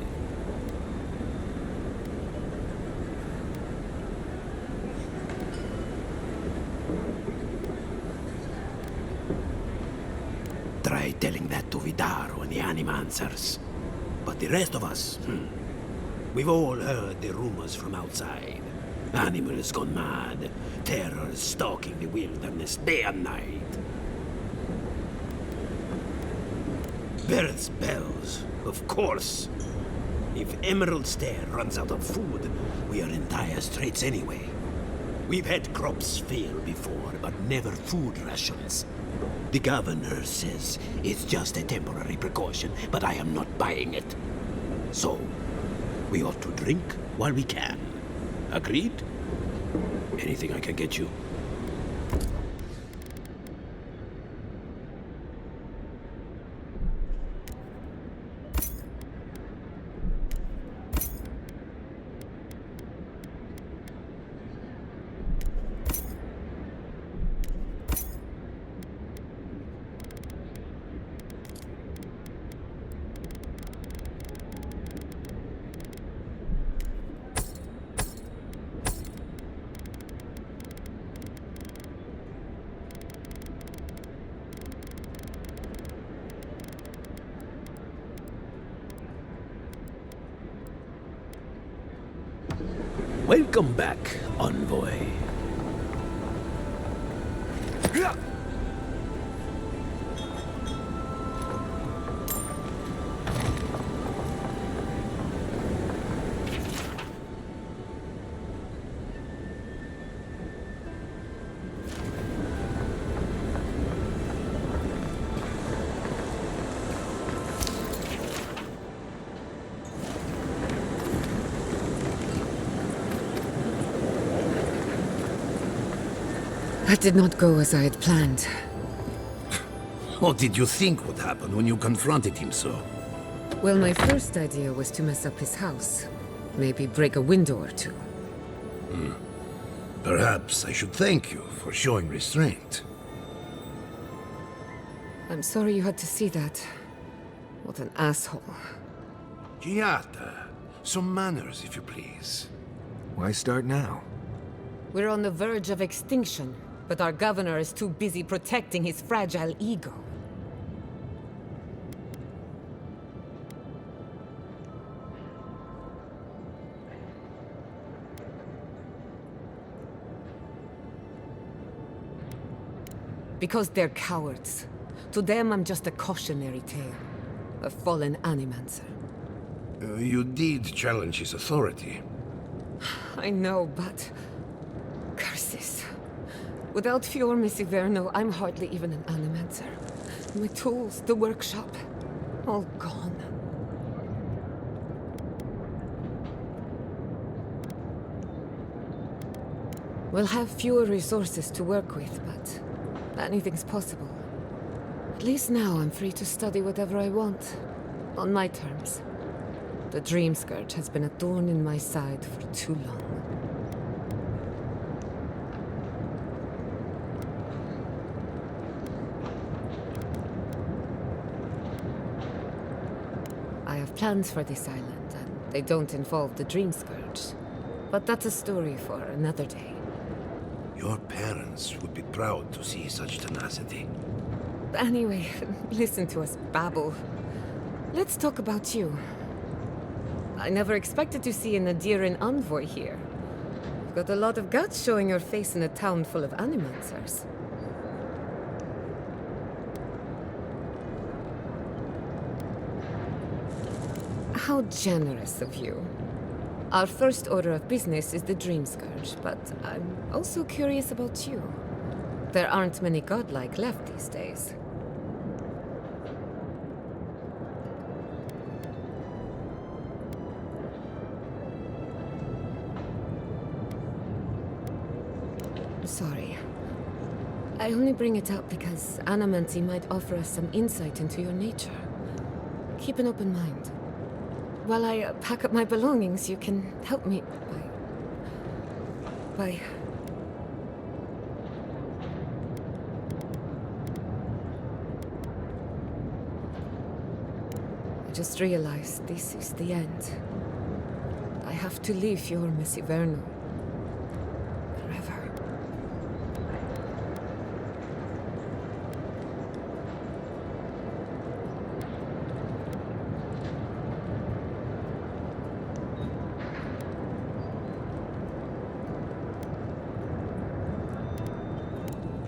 Try telling that to Vidaro and the animancers. But the rest of us, we've all heard the rumors from outside. Animals gone mad, terror stalking the wilderness day and night. Birds' bells, of course. If Emerald Stair runs out of food, we are in dire straits anyway. We've had crops fail before, but never food rations. The governor says it's just a temporary precaution, but I am not buying it. So, we ought to drink while we can. Agreed? Anything I can get you? Welcome back, envoy.
That did not go as I had planned.
What did you think would happen when you confronted him so?
Well, my first idea was to mess up his house. Maybe break a window or two.
Perhaps I should thank you for showing restraint.
I'm sorry you had to see that. What an asshole.
Giada, some manners, if you please.
Why start now?
We're on the verge of extinction, but our governor is too busy protecting his fragile ego. Because they're cowards. To them, I'm just a cautionary tale. A fallen animancer.
You did challenge his authority.
I know, but... curses. Without Fior Messiverno, I'm hardly even an animancer. My tools, the workshop, all gone. We'll have fewer resources to work with, but anything's possible. At least now I'm free to study whatever I want, on my terms. The Dream Scourge has been a thorn in my side for too long. I have plans for this island, and they don't involve the Dream Scourge. But that's a story for another day.
Your parents would be proud to see such tenacity.
Anyway, listen to us babble. Let's talk about you. I never expected to see an Adiran envoy here. You've got a lot of guts showing your face in a town full of animancers. How generous of you. Our first order of business is the Dream Scourge, but I'm also curious about you. There aren't many godlike left these days. Sorry. I only bring it up because Animancy might offer us some insight into your nature. Keep an open mind. While I pack up my belongings, you can help me by... I just realized this is the end. I have to leave your Messiverno. Forever.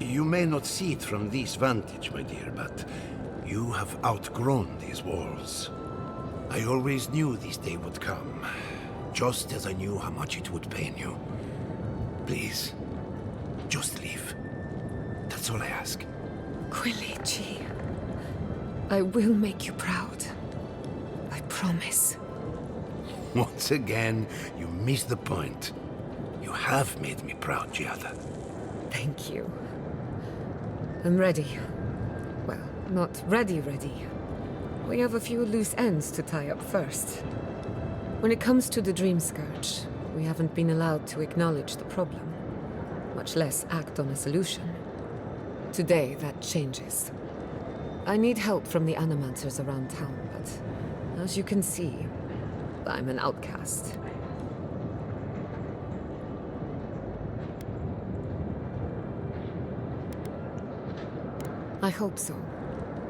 You may not see it from this vantage, my dear, but you have outgrown these walls. I always knew this day would come, just as I knew how much it would pain you. Please, just leave. That's all I ask.
Quilici, I will make you proud. I promise.
Once again, you missed the point. You have made me proud, Giada.
Thank you. I'm ready. Well, not ready. We have a few loose ends to tie up first. When it comes to the Dream Scourge, we haven't been allowed to acknowledge the problem, much less act on a solution. Today, that changes. I need help from the animancers around town, but as you can see, I'm an outcast. I hope so,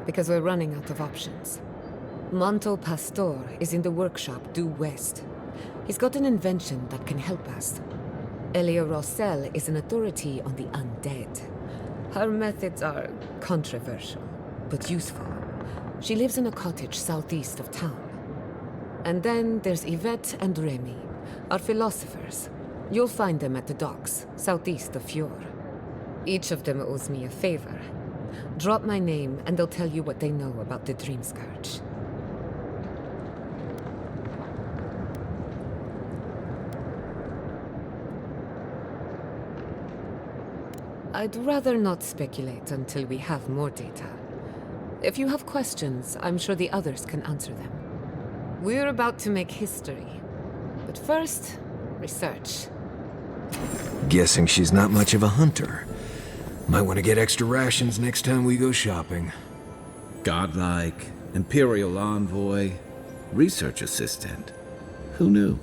because we're running out of options. Manto Pastor is in the workshop due west. He's got an invention that can help us. Elia Rossell is an authority on the undead. Her methods are controversial, but useful. She lives in a cottage southeast of town. And then there's Yvette and Remy, our philosophers. You'll find them at the docks, southeast of Fior. Each of them owes me a favor. Drop my name, and they'll tell you what they know about the Dream Scourge. I'd rather not speculate until we have more data. If you have questions, I'm sure the others can answer them. We're about to make history. But first, research.
Guessing she's not much of a hunter. Might want to get extra rations next time we go shopping.
Godlike, Imperial Envoy, Research Assistant. Who knew?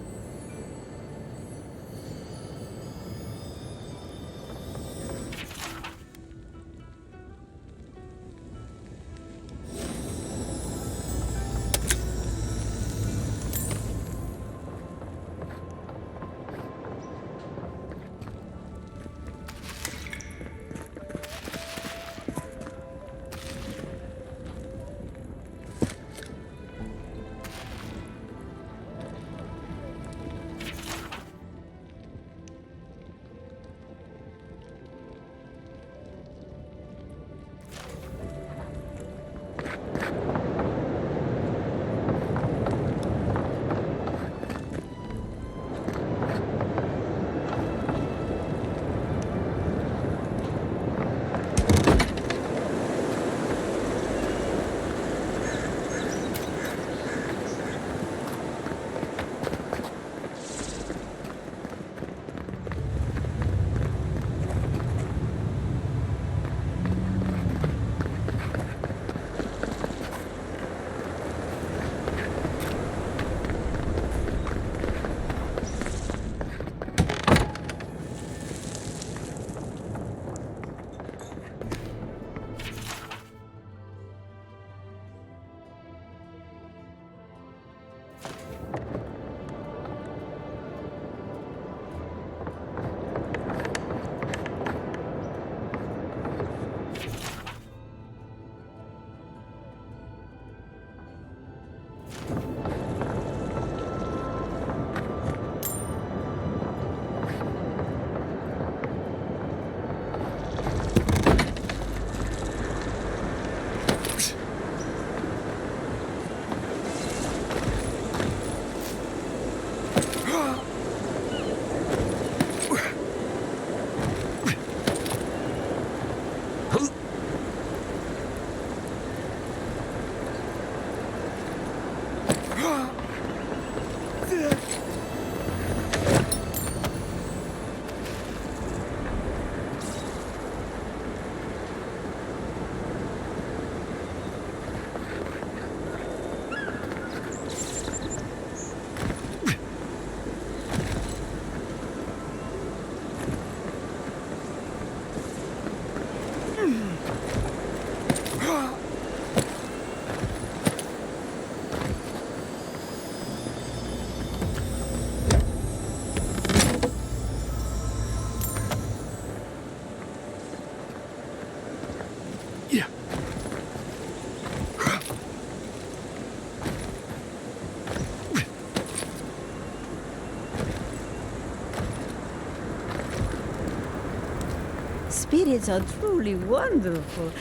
Spirits are truly wonderful,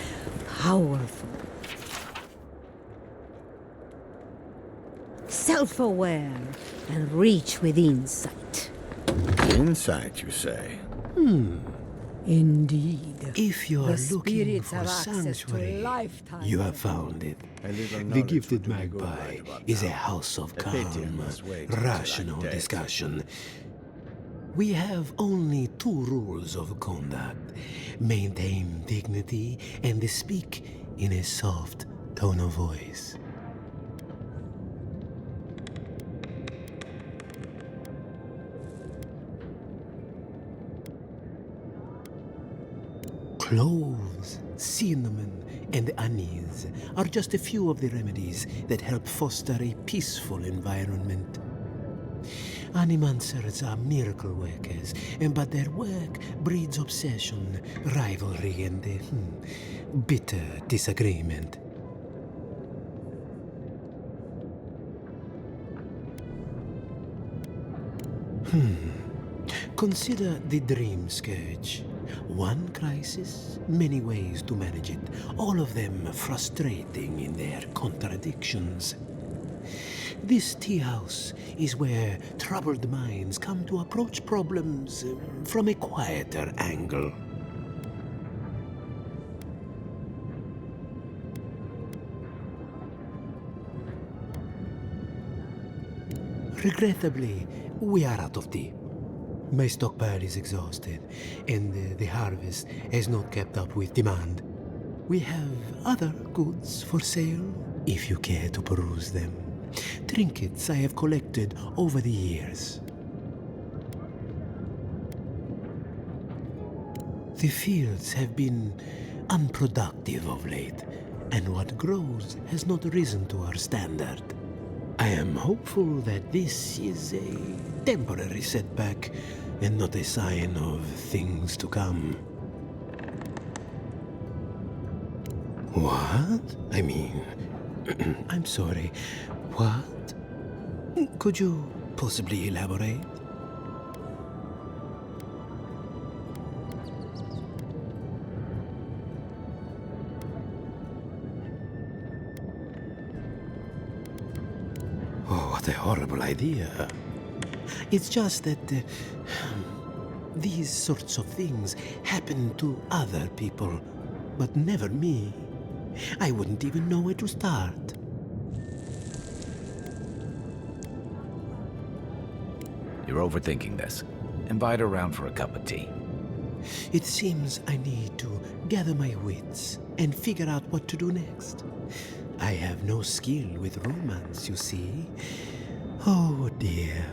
powerful, self-aware, and rich with insight.
Insight, you say?
Indeed.
If you are
The
looking
spirits
for
have access to
sanctuary,
lifetime
you have
of
found it. The
knowledge
Gifted
would do me good
Magpie
right about
is a
now.
house of
A pity I
calm,
must wait until I'm
rational
dead.
discussion. We have only two rules of conduct. Maintain dignity and speak in a soft tone of voice. Cloves, cinnamon, and anise are just a few of the remedies that help foster a peaceful environment. Animancers are miracle workers, but their work breeds obsession, rivalry, and bitter disagreement. Consider the dream scourge. One crisis, many ways to manage it, all of them frustrating in their contradictions. This tea house is where troubled minds come to approach problems from a quieter angle. Regrettably, we are out of tea. My stockpile is exhausted, and the harvest has not kept up with demand. We have other goods for sale, if you care to peruse them. Trinkets I have collected over the years. The fields have been unproductive of late, and what grows has not risen to our standard. I am hopeful that this is a temporary setback and not a sign of things to come. What? I mean, I'm sorry. What? Could you possibly elaborate? Oh, what a horrible idea. It's just that these sorts of things happen to other people, but never me. I wouldn't even know where to start.
You're overthinking this. Invite her around for a cup of tea.
It seems I need to gather my wits and figure out what to do next. I have no skill with romance, you see. Oh dear.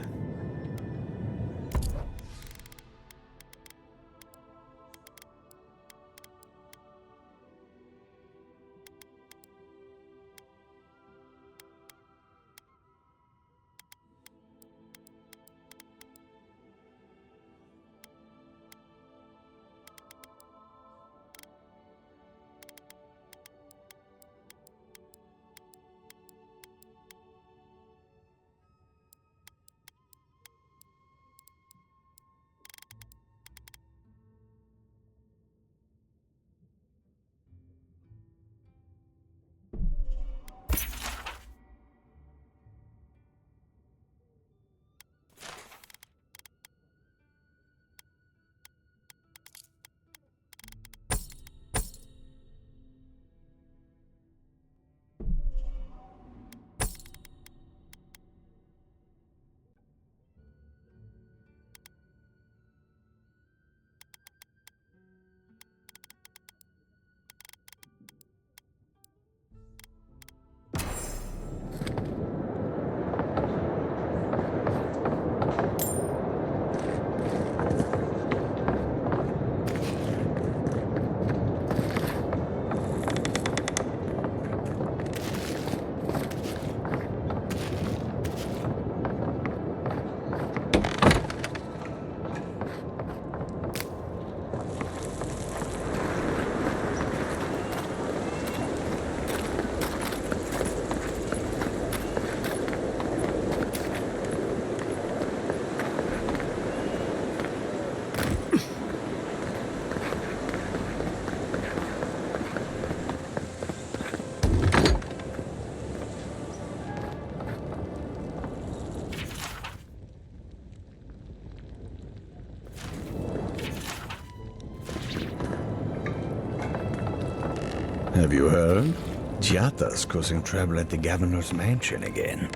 Have you heard? Giatta's causing trouble at the governor's mansion again.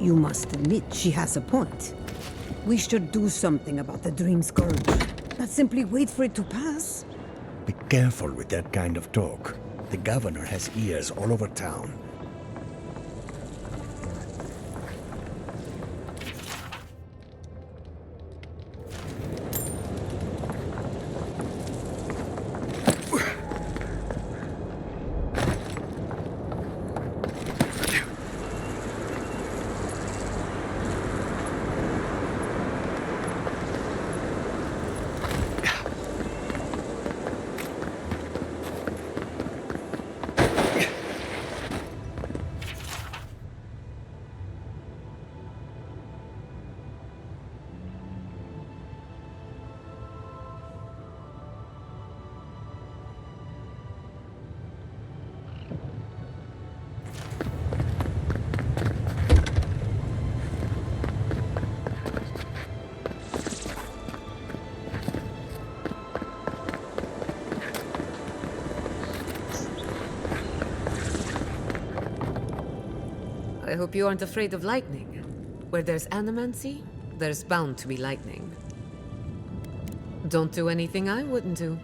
You must admit she has a point. We should do something about the dream scourge. Not simply wait for it to pass.
Be careful with that kind of talk. The governor has ears all over town.
I hope you aren't afraid of lightning. Where there's animancy, there's bound to be lightning. Don't do anything I wouldn't do.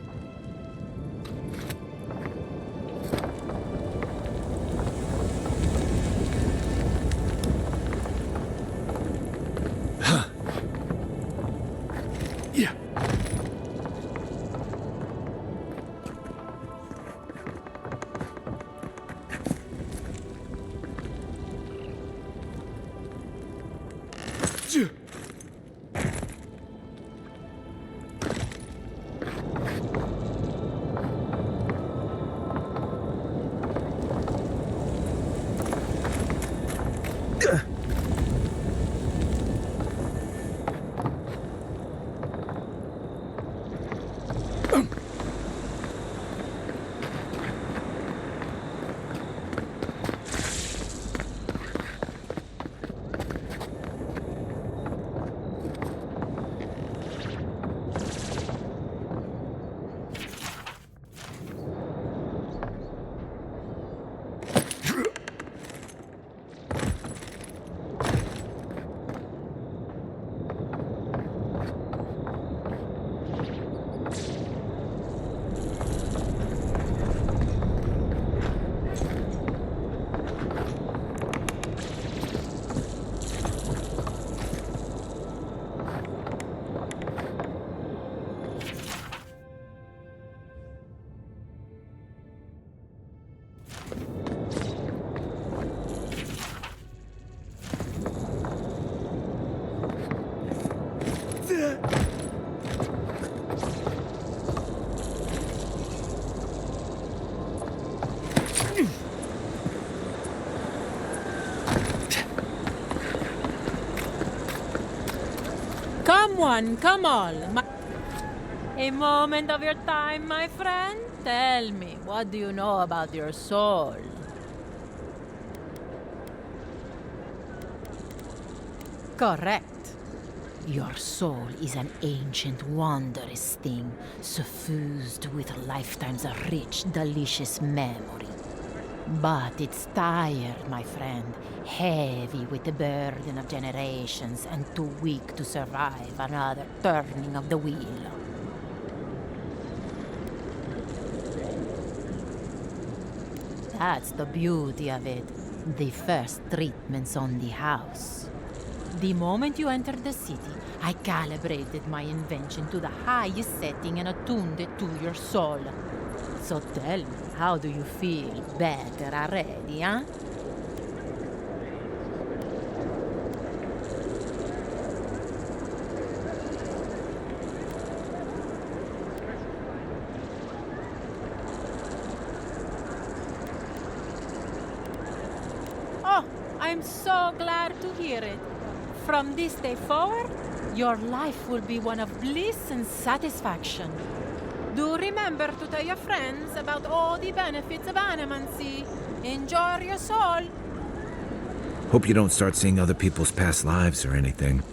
Come one, come all. A moment of your time, my friend? Tell me, what do you know about your soul? Correct.
Your soul is an ancient, wondrous thing, suffused with lifetimes of rich, delicious memory. But it's tired, my friend, heavy with the burden of generations and too weak to survive another turning of the wheel. That's the beauty of it. The first treatments on the house. The moment you entered the city, I calibrated my invention to the highest setting and attuned it to your soul. So tell me, how do you feel? Better already, huh?
Oh, I'm so glad to hear it. From this day forward, your life will be one of bliss and satisfaction. Do remember to tell your friends about all the benefits of animancy. Enjoy your soul.
Hope you don't start seeing other people's past lives or anything.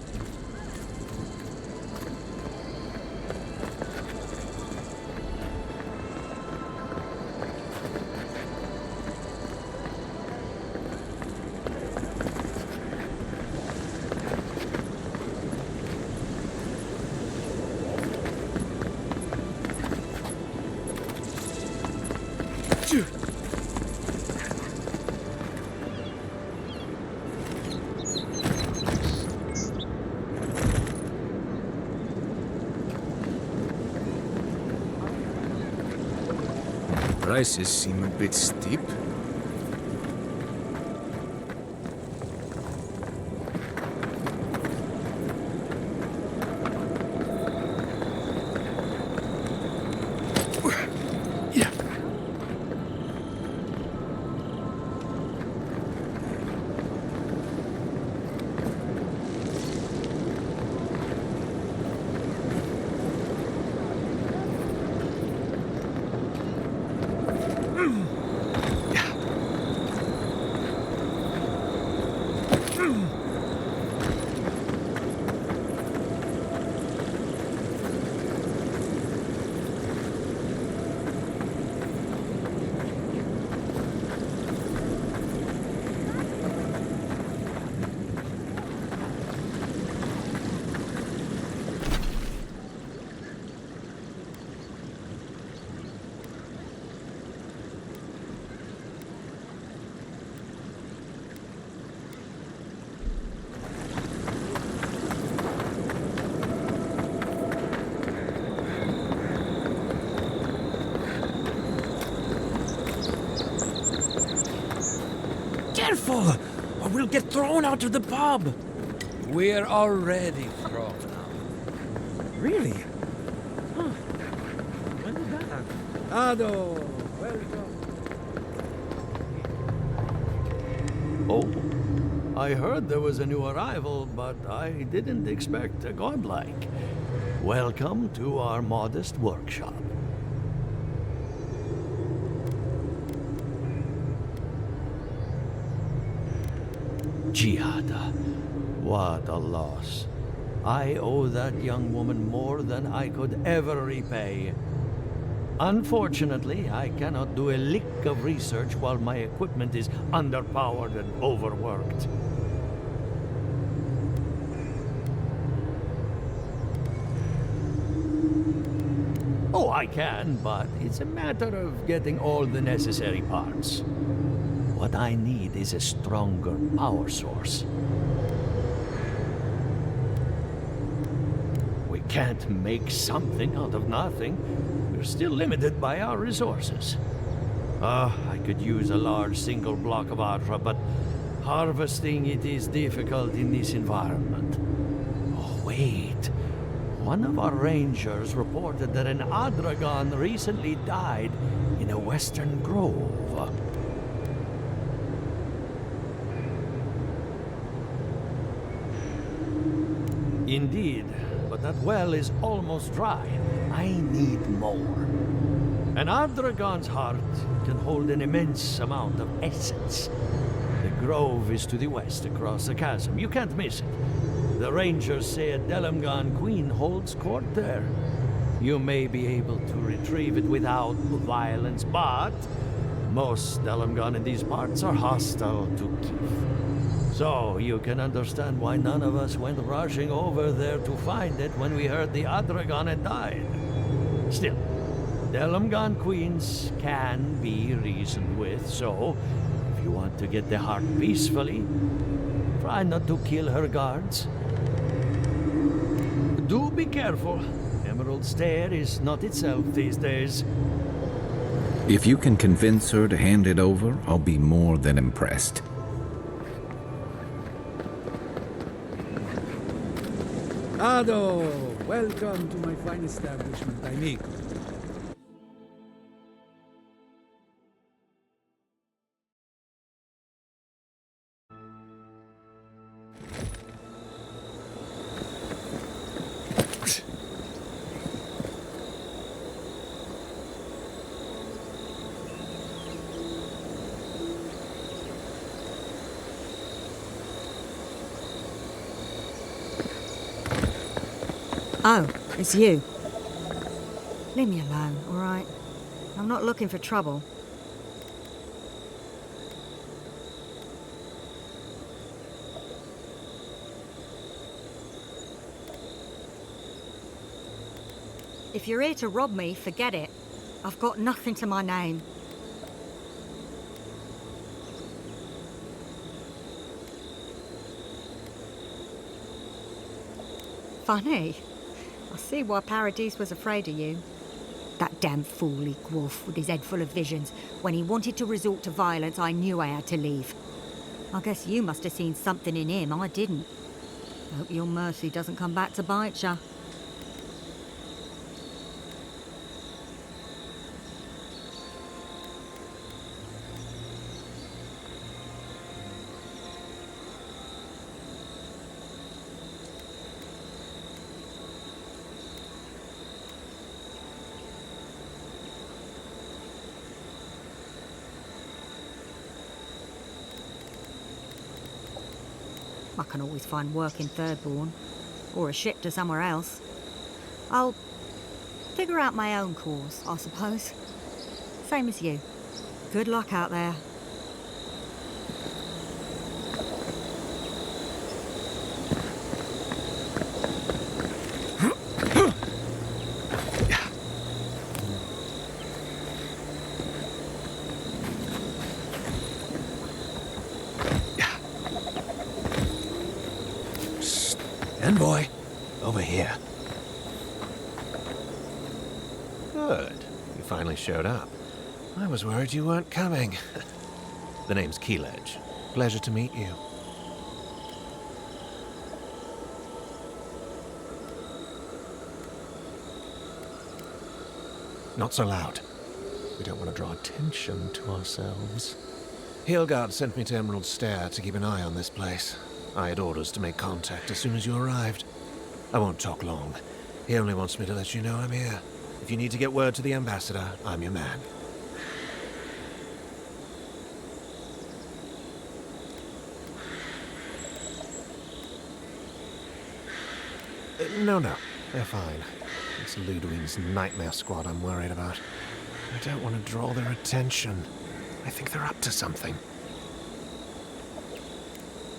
Prices seem a bit steep.
Careful, or we'll get thrown out of the pub.
We're already thrown out.
Really?
When did that happen?
Ado, welcome.
Oh, I heard there was a new arrival, but I didn't expect a godlike. Welcome to our modest workshop. Giada, what a loss. I owe that young woman more than I could ever repay. Unfortunately, I cannot do a lick of research while my equipment is underpowered and overworked. Oh, I can, but it's a matter of getting all the necessary parts. What I need is a stronger power source. We can't make something out of nothing. We're still limited by our resources. I could use a large single block of Atra, but harvesting it is difficult in this environment. Oh, wait. One of our rangers reported that an Adragon recently died in a western grove. Indeed, but that well is almost dry. I need more. An Adragon's heart can hold an immense amount of essence. The grove is to the west across the chasm. You can't miss it. The rangers say a Delamgan queen holds court there. You may be able to retrieve it without violence, but most Delamgan in these parts are hostile to Keith. So, you can understand why none of us went rushing over there to find it when we heard the Adragon had died. Still, Delamgan queens can be reasoned with, so if you want to get the heart peacefully, try not to kill her guards. Do be careful. Emerald Stair is not itself these days.
If you can convince her to hand it over, I'll be more than impressed.
Ado, welcome to my fine establishment, amigo.
Oh, it's you. Leave me alone, all right? I'm not looking for trouble. If you're here to rob me, forget it. I've got nothing to my name. Funny. I see why Paradis was afraid of you. That damn fool Wolf with his head full of visions. When he wanted to resort to violence, I knew I had to leave. I guess you must have seen something in him I didn't. Hope your mercy doesn't come back to bite ya. I can always find work in Thirdborn, or a ship to somewhere else. I'll figure out my own course, I suppose. Same as you. Good luck out there.
Envoy, over here.
Good. You finally showed up. I was worried you weren't coming. The name's Keeledge. Pleasure to meet you. Not so loud. We don't want to draw attention to ourselves. Hilgard sent me to Emerald Stair to keep an eye on this place. I had orders to make contact as soon as you arrived. I won't talk long. He only wants me to let you know I'm here. If you need to get word to the ambassador, I'm your man. No, they're fine. It's Ludwig's nightmare squad I'm worried about. I don't want to draw their attention. I think they're up to something.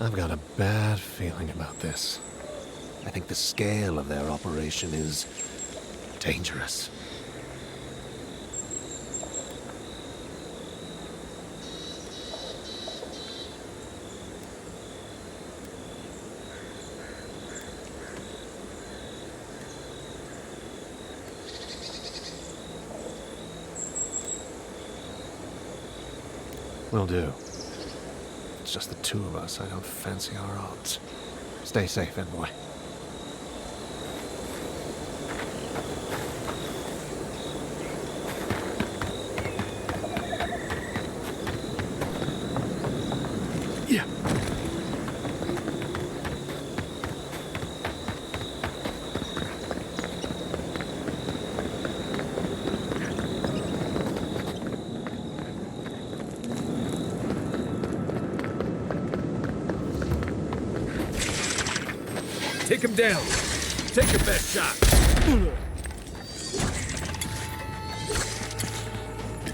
I've got a bad feeling about this. I think the scale of their operation is dangerous. Will do. It's just the two of us. I don't fancy our odds. Stay safe, Envoy.
Yeah.
Take him down. Take your best shot.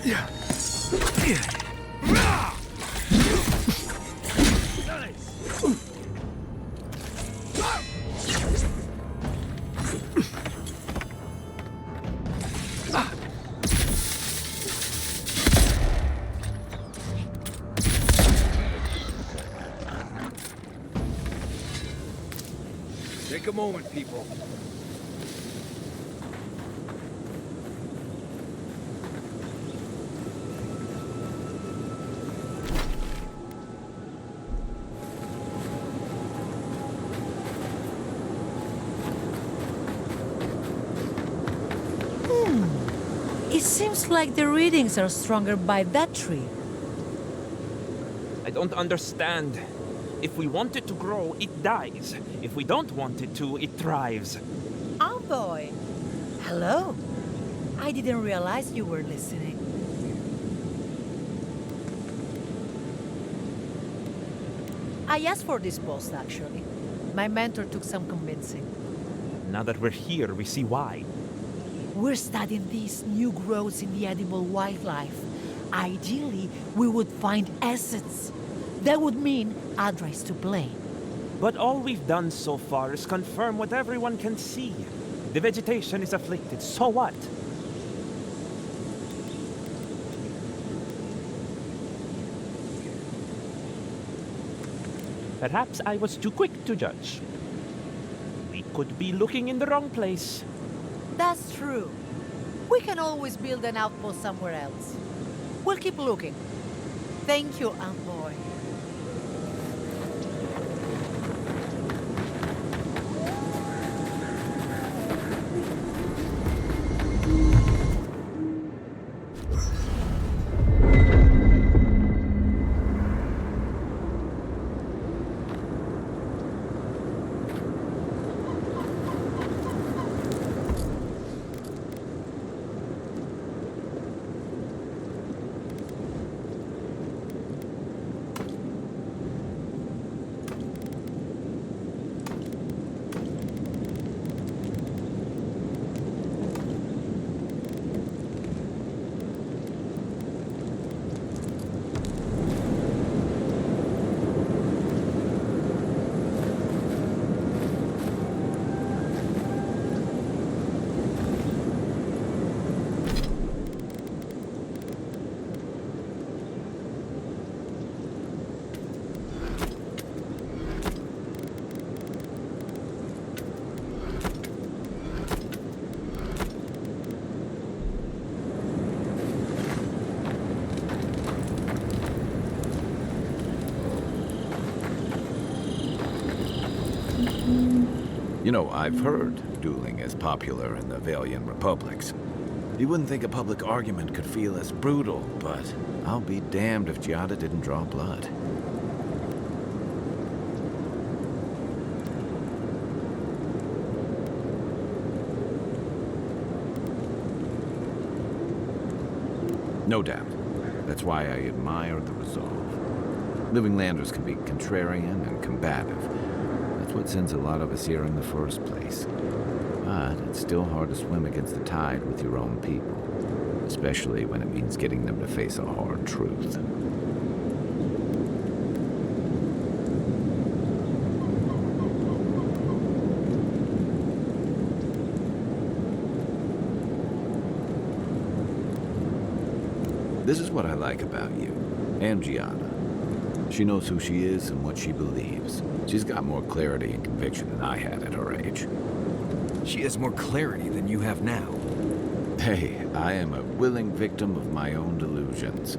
Yeah.
Take a moment, people.
It seems like the readings are stronger by that tree.
I don't understand. If we want it to grow, it dies. If we don't want it to, it thrives.
Oh boy. Hello. I didn't realize you were listening. I asked for this post, actually. My mentor took some convincing.
Now that we're here, we see why.
We're studying these new growths in the edible wildlife. Ideally, we would find essence. That would mean Adra is to blame.
But all we've done so far is confirm what everyone can see. The vegetation is afflicted, so what? Perhaps I was too quick to judge. We could be looking in the wrong place.
That's true. We can always build an outpost somewhere else. We'll keep looking. Thank you, Envoy.
You know, I've heard dueling is popular in the Valian republics. You wouldn't think a public argument could feel as brutal, but I'll be damned if Giada didn't draw blood. No doubt. That's why I admire the resolve. Living Landers can be contrarian and combative. That's what sends a lot of us here in the first place. But it's still hard to swim against the tide with your own people, especially when it means getting them to face a hard truth. This is what I like about you, and Giada. She knows who she is and what she believes. She's got more clarity and conviction than I had at her age.
She has more clarity than you have now.
Hey, I am a willing victim of my own delusions.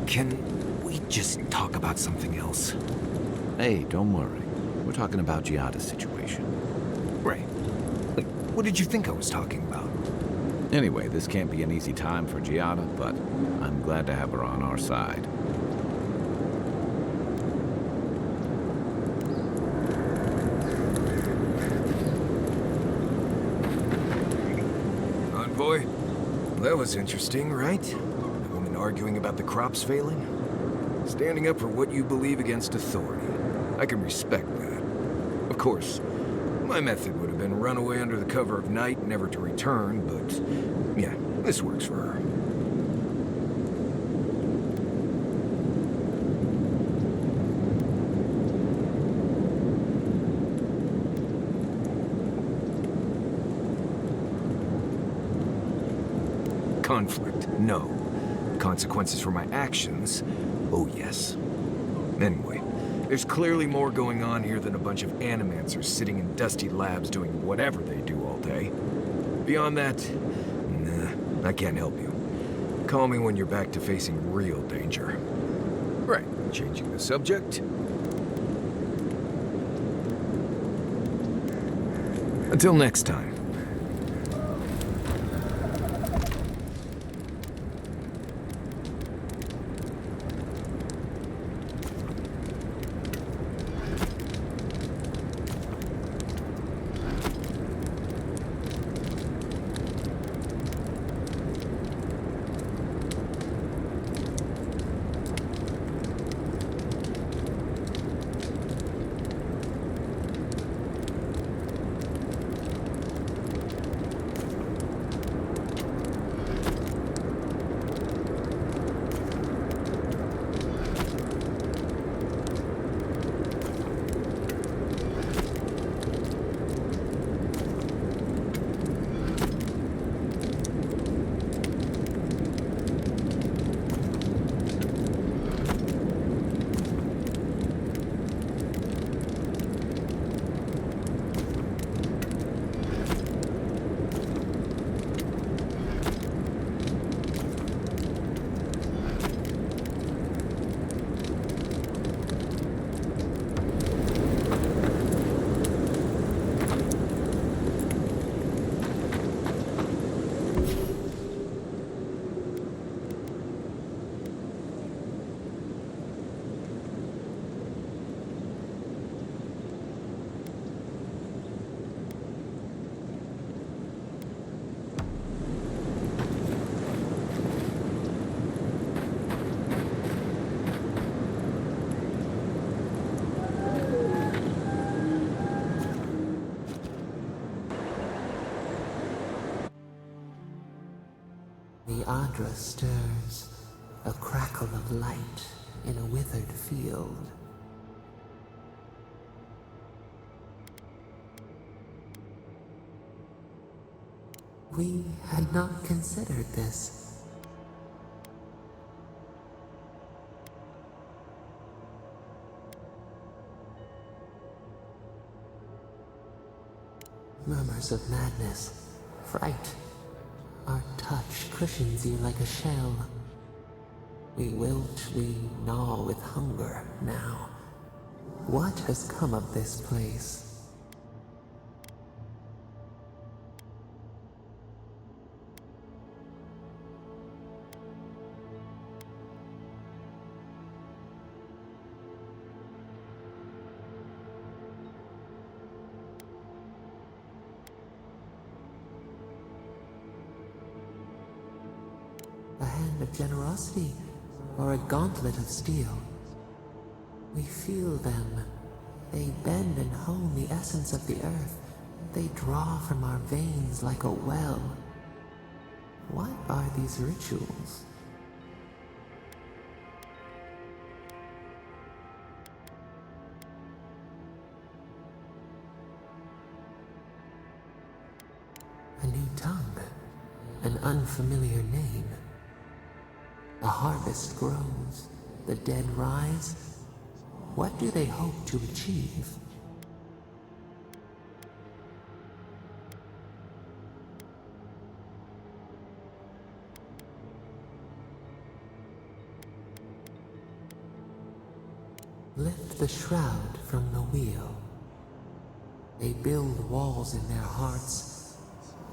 Can we just talk about something else?
Hey, don't worry. We're talking about Giada's situation.
Right. Like, what did you think I was talking about?
Anyway, this can't be an easy time for Giada, but I'm glad to have her on our side.
Envoy? That was interesting, right? A woman arguing about the crops failing? Standing up for what you believe against authority. I can respect that. Of course, my method would have been run away under the cover of night, never to return, but yeah, this works for her. Conflict, no. Consequences for my actions, oh yes. Anyway, there's clearly more going on here than a bunch of animancers sitting in dusty labs doing whatever they do all day. Beyond that, nah, I can't help you. Call me when you're back to facing real danger. Right, changing the subject. Until next time.
Adra stirs, a crackle of light in a withered field. We had not considered this. Murmurs of madness, fright. Our touch cushions you like a shell. We wilt, we gnaw with hunger now. What has come of this place? A hand of generosity, or a gauntlet of steel. We feel them. They bend and hone the essence of the earth. They draw from our veins like a well. What are these rituals? A new tongue, an unfamiliar name. The harvest grows, the dead rise. What do they hope to achieve? Lift the shroud from the wheel. They build walls in their hearts.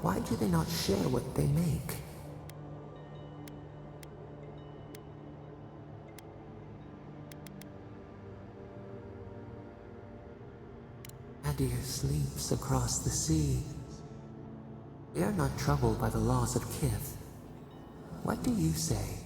Why do they not share what they make? Adir sleeps across the sea. They are not troubled by the laws of Kith. What do you say?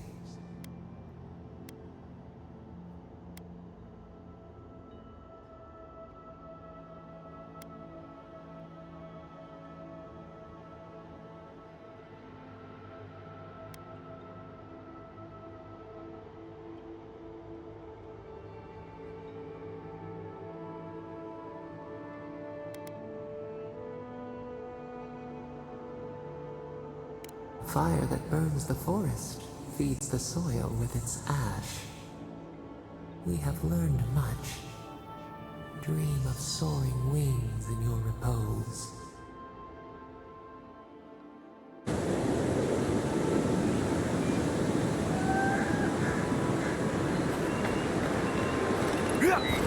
Fire that burns the forest feeds the soil with its ash. We have learned much. Dream of soaring wings in your repose.
Yeah!